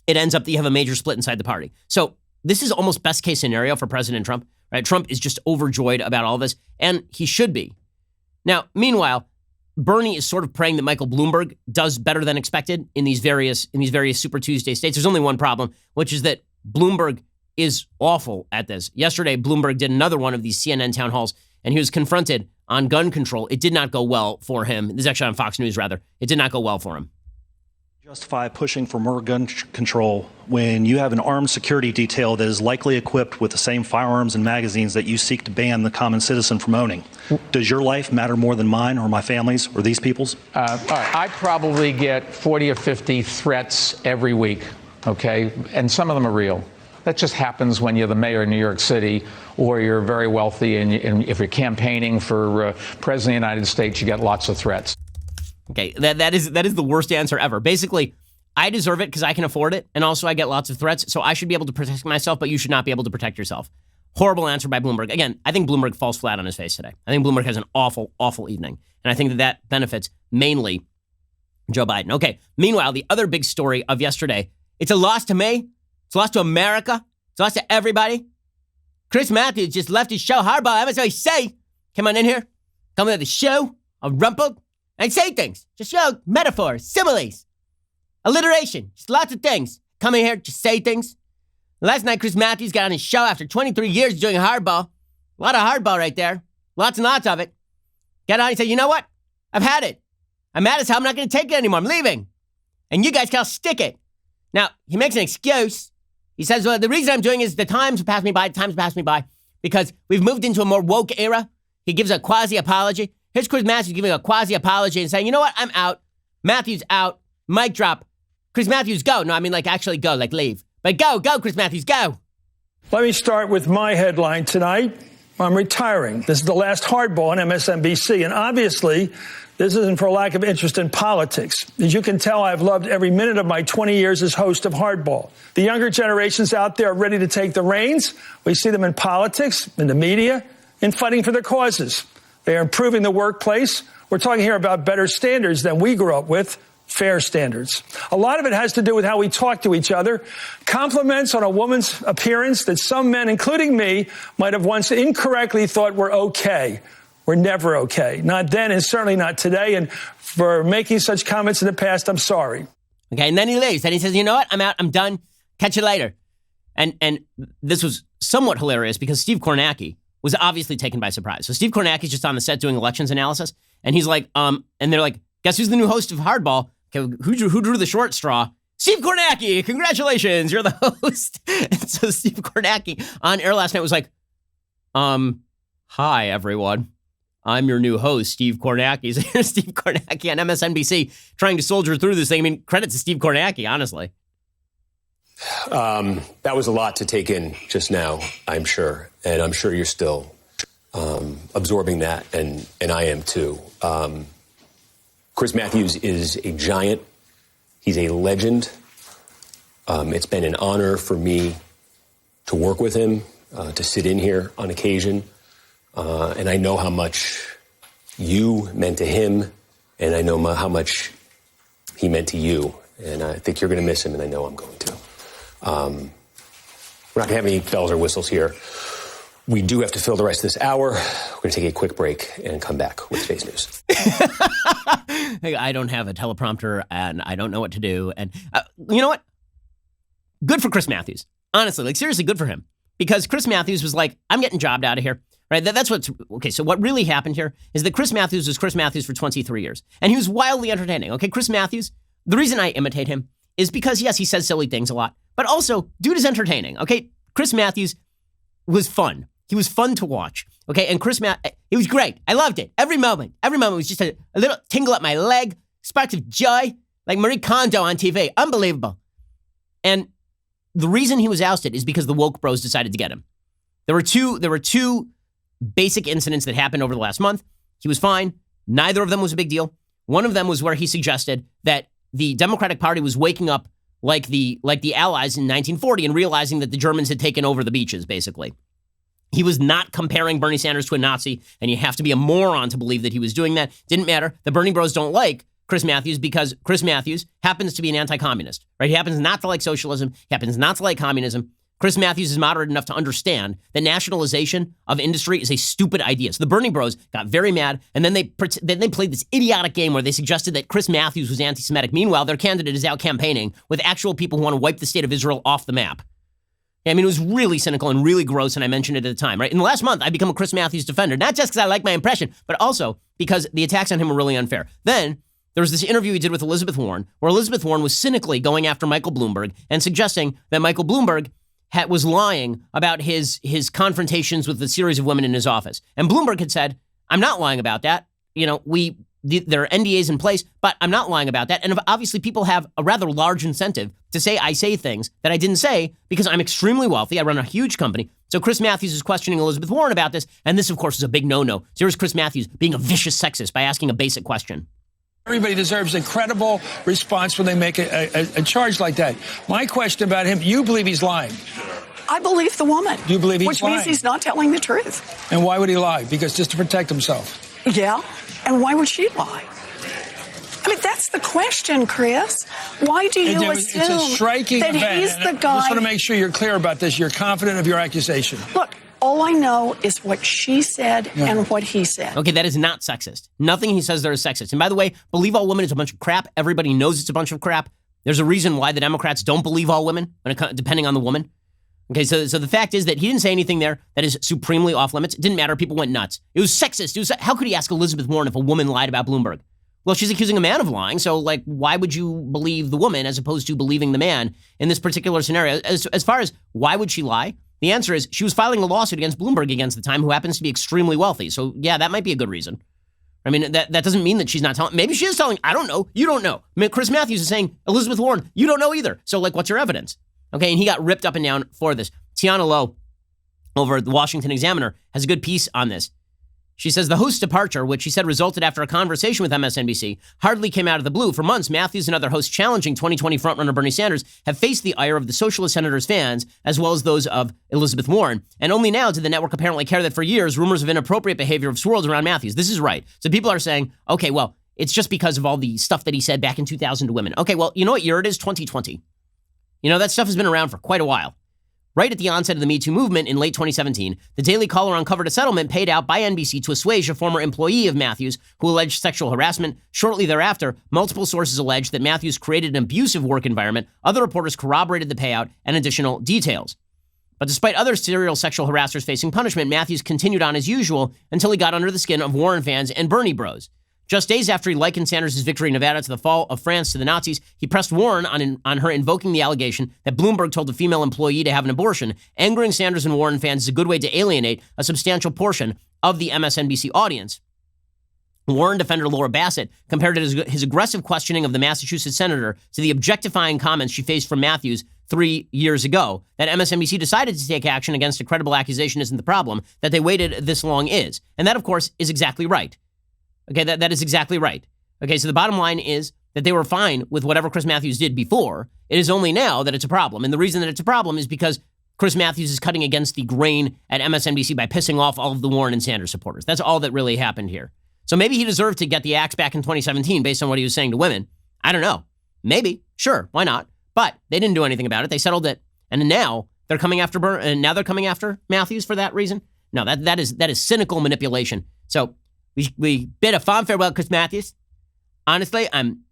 it ends up that you have a major split inside the party. So this is almost best case scenario for President Trump, right? Trump is just overjoyed about all this, and he should be. Now, meanwhile, Bernie is sort of praying that Michael Bloomberg does better than expected in these various Super Tuesday states. There's only one problem, which is that Bloomberg is awful at this. Yesterday, Bloomberg did another one of these CNN town halls, and he was confronted on gun control. It did not go well for him. This is actually on Fox News, rather. It did not go well for him. Justify pushing for more gun control when you have an armed security detail that is likely equipped with the same firearms and magazines that you seek to ban the common citizen from owning. Does your life matter more than mine or my family's or these people's? All right. I probably get 40 or 50 threats every week, okay? And some of them are real. That just happens when you're the mayor of New York City or you're very wealthy and if you're campaigning for president of the United States, you get lots of threats. Okay, that is the worst answer ever. Basically, I deserve it because I can afford it, and also I get lots of threats, so I should be able to protect myself, but you should not be able to protect yourself. Horrible answer by Bloomberg. Again, I think Bloomberg falls flat on his face today. I think Bloomberg has an awful, awful evening, and I think that benefits mainly Joe Biden. Okay, meanwhile, the other big story of yesterday, it's a loss to me, it's a loss to America, it's a loss to everybody. Chris Matthews just left his show, Hardball, MSNBC. Come on in here, come to the show, a rumpled. And say things. Just metaphors, similes, alliteration, just lots of things. Come in here, just say things. Last night, Chris Matthews got on his show after 23 years doing hardball. A lot of hardball right there. Lots and lots of it. Got on, he said, you know what? I've had it. I'm mad as hell. I'm not going to take it anymore. I'm leaving. And you guys can't stick it. Now, he makes an excuse. He says, well, the reason I'm doing it is the times have passed me by because we've moved into a more woke era. He gives a quasi-apology. Here's Chris Matthews giving a quasi-apology and saying, you know what? I'm out. Matthews out. Mic drop. Chris Matthews, go. No, I mean, like, actually go, like, leave. But go, Chris Matthews, go. Let me start with my headline tonight. I'm retiring. This is the last hardball on MSNBC. And obviously, this isn't for lack of interest in politics. As you can tell, I've loved every minute of my 20 years as host of Hardball. The younger generations out there are ready to take the reins. We see them in politics, in the media, in fighting for their causes. They are improving the workplace. We're talking here about better standards than we grew up with, fair standards. A lot of it has to do with how we talk to each other. Compliments on a woman's appearance that some men, including me, might have once incorrectly thought were okay. We're never okay. Not then and certainly not today. And for making such comments in the past, I'm sorry. Okay, and then he leaves. And he says, you know what? I'm out. I'm done. Catch you later. And this was somewhat hilarious because Steve Kornacki was obviously taken by surprise. So Steve Kornacki's just on the set doing elections analysis, and he's like, and they're like, guess who's the new host of Hardball? Okay, who drew the short straw? Steve Kornacki, congratulations, you're the host. And so Steve Kornacki on air last night was like, hi, everyone. I'm your new host, Steve Kornacki. So here's Steve Kornacki on MSNBC trying to soldier through this thing. I mean, credit to Steve Kornacki, honestly. That was a lot to take in just now, I'm sure. And I'm sure you're still absorbing that, and I am too. Chris Matthews is a giant. He's a legend. It's been an honor for me to work with him, to sit in here on occasion. And I know how much you meant to him, and I know how much he meant to you. And I think you're going to miss him, and I know I'm going to. We're not going to have any bells or whistles here. We do have to fill the rest of this hour. We're going to take a quick break and come back with Space News. Hey, I don't have a teleprompter, and I don't know what to do. And you know what? Good for Chris Matthews. Honestly, like seriously, good for him. Because Chris Matthews was like, I'm getting jobbed out of here. Right? That's what's okay. So what really happened here is that Chris Matthews was Chris Matthews for 23 years. And he was wildly entertaining. Okay, Chris Matthews, the reason I imitate him is because, yes, he says silly things a lot. But also, dude is entertaining. Okay, Chris Matthews was fun. He was fun to watch. Okay, and it was great. I loved it. Every moment was just a little tingle up my leg, sparks of joy, like Marie Kondo on TV. Unbelievable. And the reason he was ousted is because the woke bros decided to get him. There were two basic incidents that happened over the last month. He was fine. Neither of them was a big deal. One of them was where he suggested that the Democratic Party was waking up like the Allies in 1940 and realizing that the Germans had taken over the beaches, basically. He was not comparing Bernie Sanders to a Nazi, and you have to be a moron to believe that he was doing that. Didn't matter. The Bernie bros don't like Chris Matthews because Chris Matthews happens to be an anti-communist, right? He happens not to like socialism. He happens not to like communism. Chris Matthews is moderate enough to understand that nationalization of industry is a stupid idea. So the Bernie bros got very mad, and then they played this idiotic game where they suggested that Chris Matthews was anti-Semitic. Meanwhile, their candidate is out campaigning with actual people who want to wipe the state of Israel off the map. I mean, it was really cynical and really gross, and I mentioned it at the time, right? In the last month, I become a Chris Matthews defender, not just because I like my impression, but also because the attacks on him were really unfair. Then there was this interview he did with Elizabeth Warren, where Elizabeth Warren was cynically going after Michael Bloomberg and suggesting that Michael Bloomberg was lying about his confrontations with a series of women in his office. And Bloomberg had said, I'm not lying about that. You know, there are NDAs in place, but I'm not lying about that. And obviously people have a rather large incentive to say I say things that I didn't say because I'm extremely wealthy. I run a huge company. So Chris Matthews is questioning Elizabeth Warren about this. And this, of course, is a big no-no. So here's Chris Matthews being a vicious sexist by asking a basic question. Everybody deserves a credible response when they make a charge like that. My question about him, you believe he's lying? I believe the woman. You believe he's which lying? Which means he's not telling the truth. And why would he lie? Because just to protect himself. Yeah. And why would she lie? I mean, that's the question, Chris. Why do you assume it's a striking that event. he's the guy? I just want to make sure you're clear about this. You're confident of your accusation. Look, all I know is what she said and what he said. Okay, that is not sexist. Nothing he says there is sexist. And by the way, believe all women is a bunch of crap. Everybody knows it's a bunch of crap. There's a reason why the Democrats don't believe all women, depending on the woman. Okay, so the fact is that he didn't say anything there that is supremely off limits. It didn't matter. People went nuts. It was sexist. How could he ask Elizabeth Warren if a woman lied about Bloomberg? Well, she's accusing a man of lying. So, like, why would you believe the woman as opposed to believing the man in this particular scenario? As far as why would she lie? The answer is she was filing a lawsuit against Bloomberg against the time, who happens to be extremely wealthy. So, yeah, that might be a good reason. I mean, that doesn't mean that she's not telling. Maybe she is telling. I don't know. You don't know. I mean, Chris Matthews is saying, Elizabeth Warren, you don't know either. So, like, what's your evidence? Okay, and he got ripped up and down for this. Tiana Lowe over at the Washington Examiner has a good piece on this. She says the host's departure, which she said resulted after a conversation with MSNBC, hardly came out of the blue. For months, Matthews and other hosts challenging 2020 frontrunner Bernie Sanders have faced the ire of the socialist senator's fans, as well as those of Elizabeth Warren. And only now did the network apparently care that for years, rumors of inappropriate behavior have swirled around Matthews. This is right. So people are saying, okay, well, it's just because of all the stuff that he said back in 2000 to women. Okay, well, you know what year it is? 2020. You know, that stuff has been around for quite a while. Right at the onset of the Me Too movement in late 2017, the Daily Caller uncovered a settlement paid out by NBC to assuage a former employee of Matthews who alleged sexual harassment. Shortly thereafter, multiple sources alleged that Matthews created an abusive work environment. Other reporters corroborated the payout and additional details. But despite other serial sexual harassers facing punishment, Matthews continued on as usual until he got under the skin of Warren fans and Bernie bros. Just days after he likened Sanders' victory in Nevada to the fall of France to the Nazis, he pressed Warren on her invoking the allegation that Bloomberg told a female employee to have an abortion. Angering Sanders and Warren fans is a good way to alienate a substantial portion of the MSNBC audience. Warren defender Laura Bassett compared his aggressive questioning of the Massachusetts senator to the objectifying comments she faced from Matthews 3 years ago. That MSNBC decided to take action against a credible accusation isn't the problem. That they waited this long is. And that, of course, is exactly right. Okay, that is exactly right. Okay, so the bottom line is that they were fine with whatever Chris Matthews did before. It is only now that it's a problem. And the reason that it's a problem is because Chris Matthews is cutting against the grain at MSNBC by pissing off all of the Warren and Sanders supporters. That's all that really happened here. So maybe he deserved to get the axe back in 2017 based on what he was saying to women. I don't know. Maybe. Sure. Why not? But they didn't do anything about it. They settled it. And now they're coming after Matthews for that reason. No, that is cynical manipulation. So we bid a fond farewell, Chris Matthews. Honestly, I'm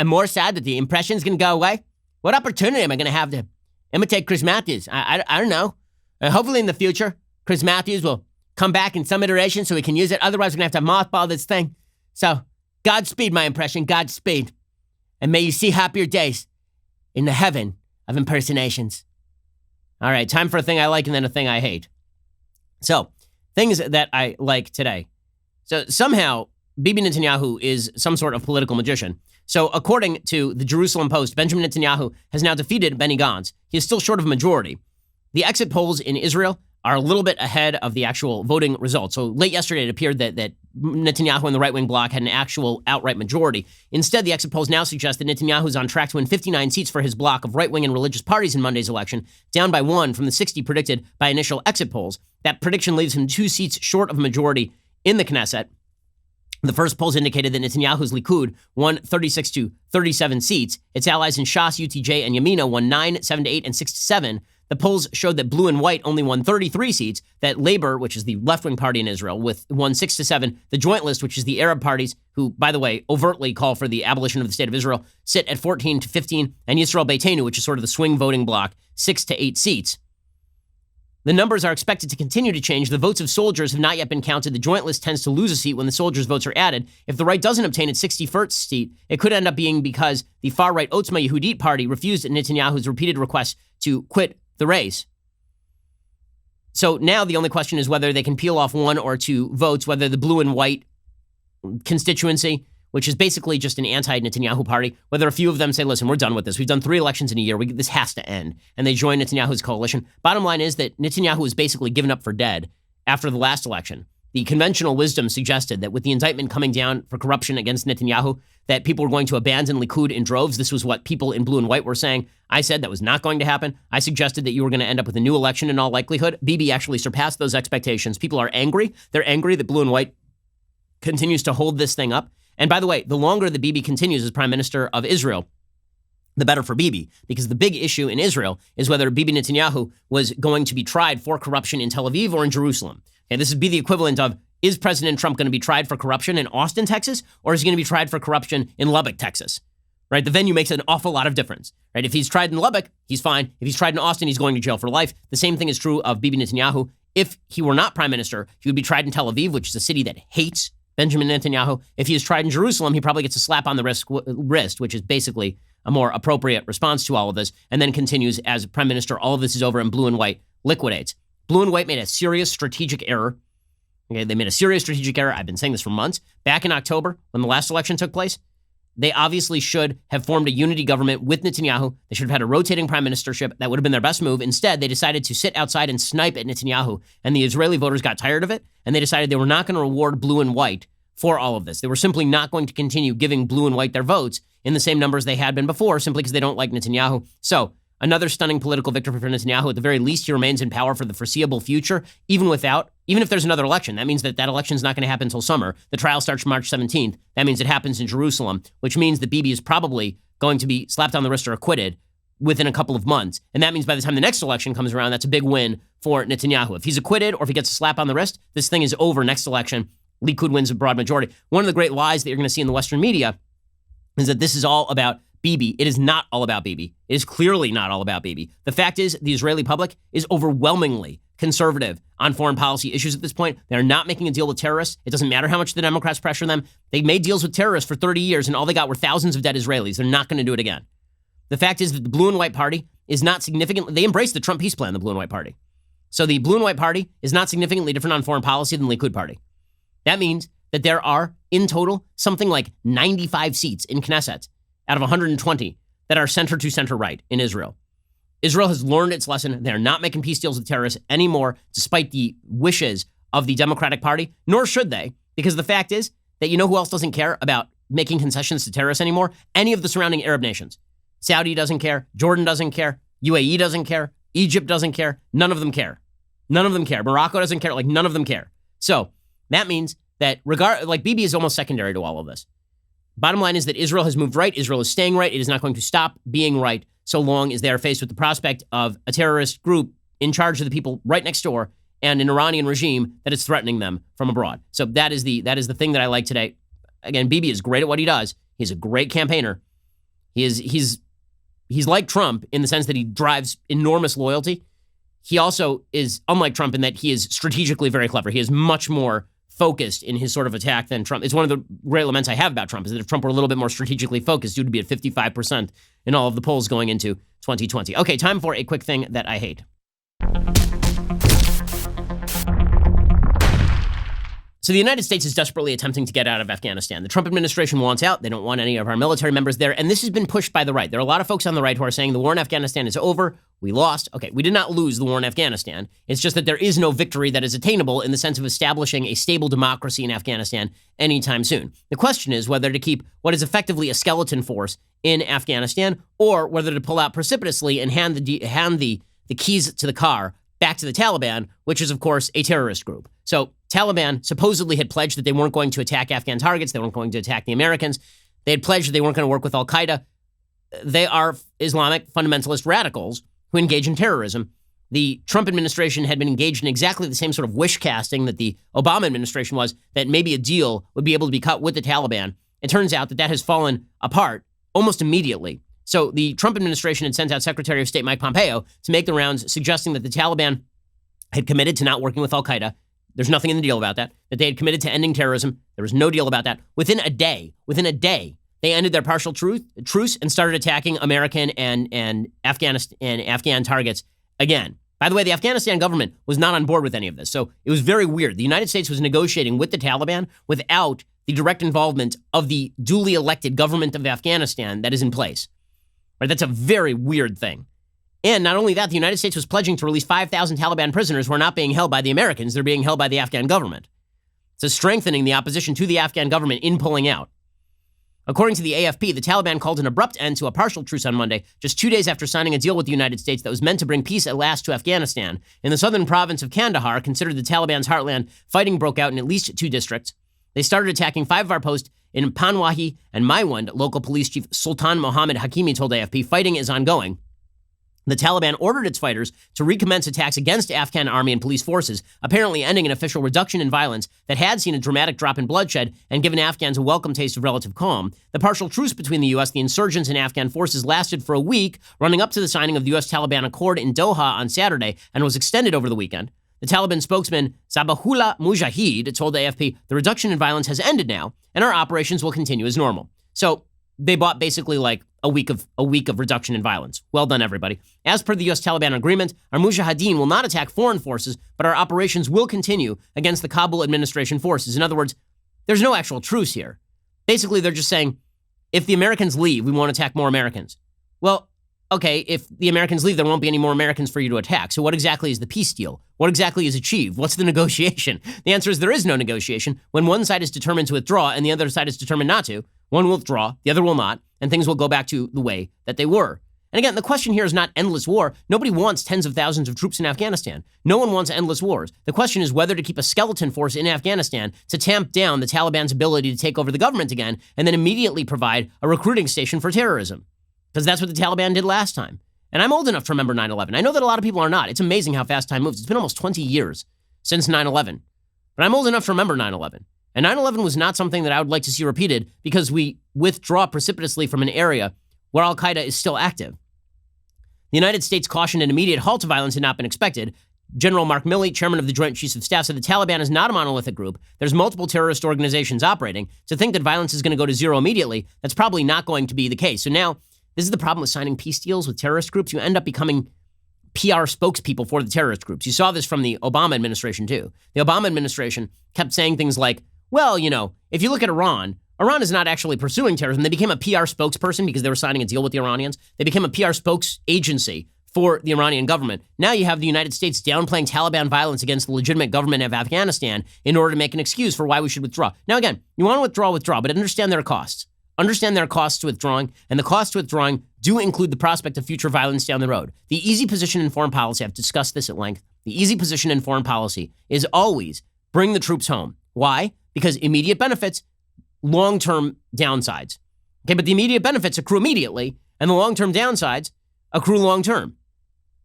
more sad that the impression's going to go away. What opportunity am I going to have to imitate Chris Matthews? I don't know. Hopefully in the future, Chris Matthews will come back in some iteration so we can use it. Otherwise, we're going to have to mothball this thing. So, Godspeed, my impression. Godspeed. And may you see happier days in the heaven of impersonations. All right, time for a thing I like and then a thing I hate. So, things that I like today. So somehow, Bibi Netanyahu is some sort of political magician. So according to the Jerusalem Post, Benjamin Netanyahu has now defeated Benny Gantz. He is still short of a majority. The exit polls in Israel are a little bit ahead of the actual voting results. So late yesterday, it appeared that Netanyahu and the right-wing bloc had an actual outright majority. Instead, the exit polls now suggest that Netanyahu is on track to win 59 seats for his bloc of right-wing and religious parties in Monday's election, down by 1 from the 60 predicted by initial exit polls. That prediction leaves him 2 seats short of a majority in the Knesset. The first polls indicated that Netanyahu's Likud won 36 to 37 seats. Its allies in Shas, UTJ, and Yamina won 9, 7 to 8, and 6 to 7. The polls showed that blue and white only won 33 seats, that Labor, which is the left-wing party in Israel, won 6 to 7. The Joint List, which is the Arab parties, who, by the way, overtly call for the abolition of the state of Israel, sit at 14 to 15. And Yisrael Beitenu, which is sort of the swing voting bloc, 6 to 8 seats. The numbers are expected to continue to change. The votes of soldiers have not yet been counted. The Joint List tends to lose a seat when the soldiers' votes are added. If the right doesn't obtain its 61st seat, it could end up being because the far-right Otzma Yehudit party refused Netanyahu's repeated requests to quit the race. So now the only question is whether they can peel off 1 or 2 votes, whether the blue and white constituency, which is basically just an anti-Netanyahu party, whether a few of them say, listen, we're done with this. We've done 3 elections in a year. This has to end. And they join Netanyahu's coalition. Bottom line is that Netanyahu has basically given up for dead after the last election. The conventional wisdom suggested that with the indictment coming down for corruption against Netanyahu, that people were going to abandon Likud in droves. This was what people in blue and white were saying. I said that was not going to happen. I suggested that you were going to end up with a new election in all likelihood. Bibi actually surpassed those expectations. People are angry. They're angry that blue and white continues to hold this thing up. And by the way, the longer that Bibi continues as prime minister of Israel, the better for Bibi, because the big issue in Israel is whether Bibi Netanyahu was going to be tried for corruption in Tel Aviv or in Jerusalem. Okay, this would be the equivalent of, is President Trump going to be tried for corruption in Austin, Texas, or is he going to be tried for corruption in Lubbock, Texas? Right? The venue makes an awful lot of difference. Right? If he's tried in Lubbock, he's fine. If he's tried in Austin, he's going to jail for life. The same thing is true of Bibi Netanyahu. If he were not prime minister, he would be tried in Tel Aviv, which is a city that hates Benjamin Netanyahu. If he is tried in Jerusalem, he probably gets a slap on the wrist, which is basically a more appropriate response to all of this, and then continues as prime minister. All of this is over and blue and white liquidates. Blue and white made a serious strategic error. Okay, they made a serious strategic error. I've been saying this for months. Back in October, when the last election took place, they obviously should have formed a unity government with Netanyahu. They should have had a rotating prime ministership. That would have been their best move. Instead, they decided to sit outside and snipe at Netanyahu, and the Israeli voters got tired of it, and they decided they were not going to reward blue and white for all of this. They were simply not going to continue giving blue and white their votes in the same numbers they had been before, simply because they don't like Netanyahu. So, another stunning political victory for Netanyahu. At the very least, he remains in power for the foreseeable future, even if there's another election. That means that election is not going to happen until summer. The trial starts March 17th. That means it happens in Jerusalem, which means that Bibi is probably going to be slapped on the wrist or acquitted within a couple of months. And that means by the time the next election comes around, that's a big win for Netanyahu. If he's acquitted or if he gets a slap on the wrist, this thing is over next election. Likud wins a broad majority. One of the great lies that you're going to see in the Western media is that this is all about Bibi. It is not all about Bibi. It is clearly not all about Bibi. The fact is, the Israeli public is overwhelmingly conservative on foreign policy issues at this point. They're not making a deal with terrorists. It doesn't matter how much the Democrats pressure them. They made deals with terrorists for 30 years, and all they got were thousands of dead Israelis. They're not going to do it again. The fact is that the blue and white party is not significantly, they embraced the Trump peace plan, the blue and white party. So the blue and white party is not significantly different on foreign policy than the Likud party. That means that there are, in total, something like 95 seats in Knesset out of 120 that are center to center right in Israel. Israel has learned its lesson. They're not making peace deals with terrorists anymore, despite the wishes of the Democratic Party, nor should they, because the fact is that you know who else doesn't care about making concessions to terrorists anymore? Any of the surrounding Arab nations. Saudi doesn't care. Jordan doesn't care. UAE doesn't care. Egypt doesn't care. None of them care. None of them care. Morocco doesn't care. None of them care. So that means that Bibi is almost secondary to all of this. Bottom line is that Israel has moved right. Israel is staying right. It is not going to stop being right so long as they are faced with the prospect of a terrorist group in charge of the people right next door and an Iranian regime that is threatening them from abroad. So that is the thing that I like today. Again, Bibi is great at what he does. He's a great campaigner. He's like Trump in the sense that he drives enormous loyalty. He also is unlike Trump in that he is strategically very clever. He is much more focused in his sort of attack than Trump. It's one of the great laments I have about Trump is that if Trump were a little bit more strategically focused, he would be at 55% in all of the polls going into 2020. Okay, time for a quick thing that I hate. So the United States is desperately attempting to get out of Afghanistan. The Trump administration wants out. They don't want any of our military members there. And this has been pushed by the right. There are a lot of folks on the right who are saying the war in Afghanistan is over. We lost. Okay, we did not lose the war in Afghanistan. It's just that there is no victory that is attainable in the sense of establishing a stable democracy in Afghanistan anytime soon. The question is whether to keep what is effectively a skeleton force in Afghanistan or whether to pull out precipitously and hand the keys to the car back to the Taliban, which is, of course, a terrorist group. So Taliban supposedly had pledged that they weren't going to attack Afghan targets. They weren't going to attack the Americans. They had pledged that they weren't going to work with al-Qaeda. They are Islamic fundamentalist radicals who engage in terrorism. The Trump administration had been engaged in exactly the same sort of wish casting that the Obama administration was, that maybe a deal would be able to be cut with the Taliban. It turns out that has fallen apart almost immediately. So the Trump administration had sent out Secretary of State Mike Pompeo to make the rounds, suggesting that the Taliban had committed to not working with al-Qaeda. There's nothing in the deal about that. That they had committed to ending terrorism. There was no deal about that. Within a day, they ended their partial truce and started attacking American and Afghan targets again. By the way, the Afghanistan government was not on board with any of this. So it was very weird. The United States was negotiating with the Taliban without the direct involvement of the duly elected government of Afghanistan that is in place. Right? That's a very weird thing. And not only that, the United States was pledging to release 5,000 Taliban prisoners who are not being held by the Americans. They're being held by the Afghan government. So strengthening the opposition to the Afghan government in pulling out. According to the AFP, the Taliban called an abrupt end to a partial truce on Monday, just 2 days after signing a deal with the United States that was meant to bring peace at last to Afghanistan. In the southern province of Kandahar, considered the Taliban's heartland, fighting broke out in at least 2 districts. They started attacking 5 of our posts in Panwahi and Maiwand. Local police chief Sultan Mohammed Hakimi told AFP, fighting is ongoing. The Taliban ordered its fighters to recommence attacks against Afghan army and police forces, apparently ending an official reduction in violence that had seen a dramatic drop in bloodshed and given Afghans a welcome taste of relative calm. The partial truce between the U.S., the insurgents, and Afghan forces lasted for a week, running up to the signing of the U.S.-Taliban accord in Doha on Saturday, and was extended over the weekend. The Taliban spokesman Zabihullah Mujahid told AFP, the reduction in violence has ended now, and our operations will continue as normal. So they bought basically like a week of reduction in violence. Well done, everybody. As per the U.S. Taliban agreement, our Mujahideen will not attack foreign forces, but our operations will continue against the Kabul administration forces. In other words, there's no actual truce here. Basically, they're just saying, if the Americans leave, we won't attack more Americans. Well, okay, if the Americans leave, there won't be any more Americans for you to attack. So what exactly is the peace deal? What exactly is achieved? What's the negotiation? The answer is there is no negotiation. When one side is determined to withdraw and the other side is determined not to, one will withdraw, the other will not, and things will go back to the way that they were. And again, the question here is not endless war. Nobody wants tens of thousands of troops in Afghanistan. No one wants endless wars. The question is whether to keep a skeleton force in Afghanistan to tamp down the Taliban's ability to take over the government again and then immediately provide a recruiting station for terrorism. Because that's what the Taliban did last time. And I'm old enough to remember 9/11. I know that a lot of people are not. It's amazing how fast time moves. It's been almost 20 years since 9/11. But I'm old enough to remember 9/11. And 9/11 was not something that I would like to see repeated because we withdraw precipitously from an area where al-Qaeda is still active. The United States cautioned an immediate halt to violence had not been expected. General Mark Milley, chairman of the Joint Chiefs of Staff, said the Taliban is not a monolithic group. There's multiple terrorist organizations operating. To think that violence is going to go to zero immediately, that's probably not going to be the case. So now, this is the problem with signing peace deals with terrorist groups. You end up becoming PR spokespeople for the terrorist groups. You saw this from the Obama administration, too. The Obama administration kept saying things like, well, you know, if you look at Iran is not actually pursuing terrorism. They became a PR spokesperson because they were signing a deal with the Iranians. They became a PR spokes agency for the Iranian government. Now you have the United States downplaying Taliban violence against the legitimate government of Afghanistan in order to make an excuse for why we should withdraw. Now, again, you want to withdraw, but understand their costs. Understand their costs to withdrawing, and the costs to withdrawing do include the prospect of future violence down the road. The easy position in foreign policy, I've discussed this at length, the easy position in foreign policy is always bring the troops home. Why? Because immediate benefits, long-term downsides. Okay, but the immediate benefits accrue immediately, and the long-term downsides accrue long-term.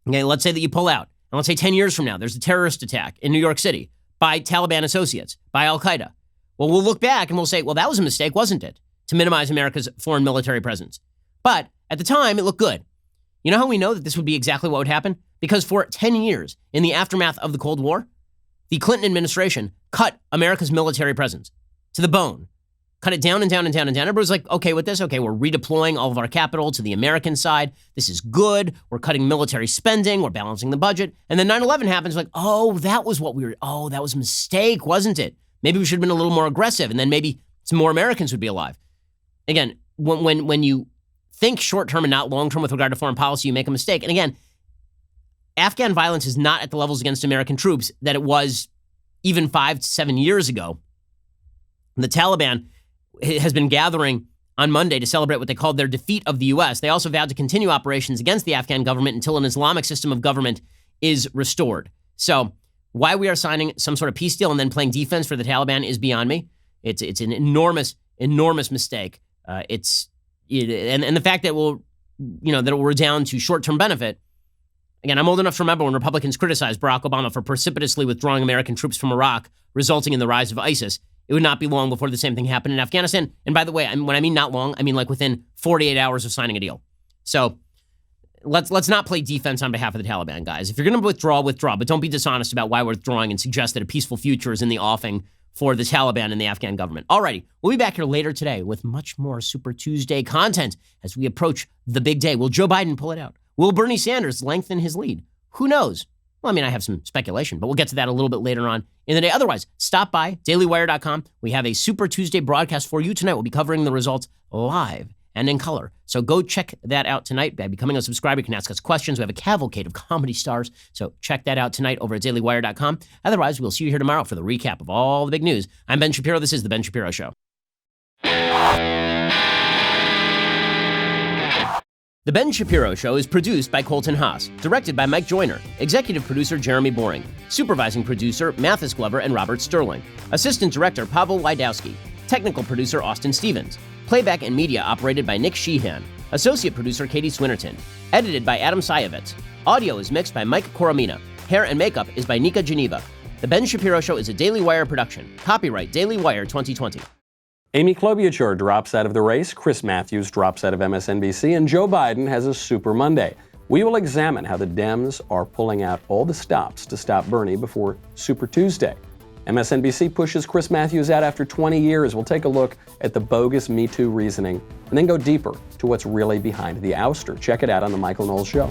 Okay, let's say that you pull out, and let's say 10 years from now, there's a terrorist attack in New York City by Taliban associates, by al-Qaeda. Well, we'll look back and we'll say, well, that was a mistake, wasn't it? To minimize America's foreign military presence. But at the time, it looked good. You know how we know that this would be exactly what would happen? Because for 10 years, in the aftermath of the Cold War, the Clinton administration cut America's military presence to the bone. Cut it down and down and down and down. Everybody's like, okay with this? Okay, we're redeploying all of our capital to the American side. This is good. We're cutting military spending. We're balancing the budget. And then 9/11 happens, like, that was a mistake, wasn't it? Maybe we should have been a little more aggressive, and then maybe some more Americans would be alive. Again, when you think short-term and not long-term with regard to foreign policy, you make a mistake. And again, Afghan violence is not at the levels against American troops that it was even 5 to 7 years ago. The Taliban has been gathering on Monday to celebrate what they called their defeat of the U.S. They also vowed to continue operations against the Afghan government until an Islamic system of government is restored. So why we are signing some sort of peace deal and then playing defense for the Taliban is beyond me. It's an enormous mistake. And the fact that that we're down to short-term benefit Again, I'm old enough to remember when Republicans criticized Barack Obama for precipitously withdrawing American troops from Iraq, resulting in the rise of ISIS. It would not be long before the same thing happened in Afghanistan. And by the way, when I mean not long, I mean like within 48 hours of signing a deal. So let's not play defense on behalf of the Taliban, guys. If you're going to withdraw, but don't be dishonest about why we're withdrawing and suggest that a peaceful future is in the offing for the Taliban and the Afghan government. Alrighty, we'll be back here later today with much more Super Tuesday content as we approach the big day. Will Joe Biden pull it out? Will Bernie Sanders lengthen his lead? Who knows? Well, I mean, I have some speculation, but we'll get to that a little bit later on in the day. Otherwise, stop by dailywire.com. We have a Super Tuesday broadcast for you tonight. We'll be covering the results live and in color. So go check that out tonight. By becoming a subscriber, you can ask us questions. We have a cavalcade of comedy stars. So check that out tonight over at dailywire.com. Otherwise, we'll see you here tomorrow for the recap of all the big news. I'm Ben Shapiro. This is The Ben Shapiro Show. The Ben Shapiro Show is produced by Colton Haas, directed by Mike Joyner, executive producer Jeremy Boring, supervising producer Mathis Glover and Robert Sterling, assistant director Pavel Wydowski, technical producer Austin Stevens, playback and media operated by Nick Sheehan, associate producer Katie Swinnerton, edited by Adam Sayevitz. Audio is mixed by Mike Coromina. Hair and makeup is by Nika Geneva. The Ben Shapiro Show is a Daily Wire production. Copyright Daily Wire 2020. Amy Klobuchar drops out of the race, Chris Matthews drops out of MSNBC, and Joe Biden has a Super Monday. We will examine how the Dems are pulling out all the stops to stop Bernie before Super Tuesday. MSNBC pushes Chris Matthews out after 20 years. We'll take a look at the bogus Me Too reasoning and then go deeper to what's really behind the ouster. Check it out on The Michael Knowles Show.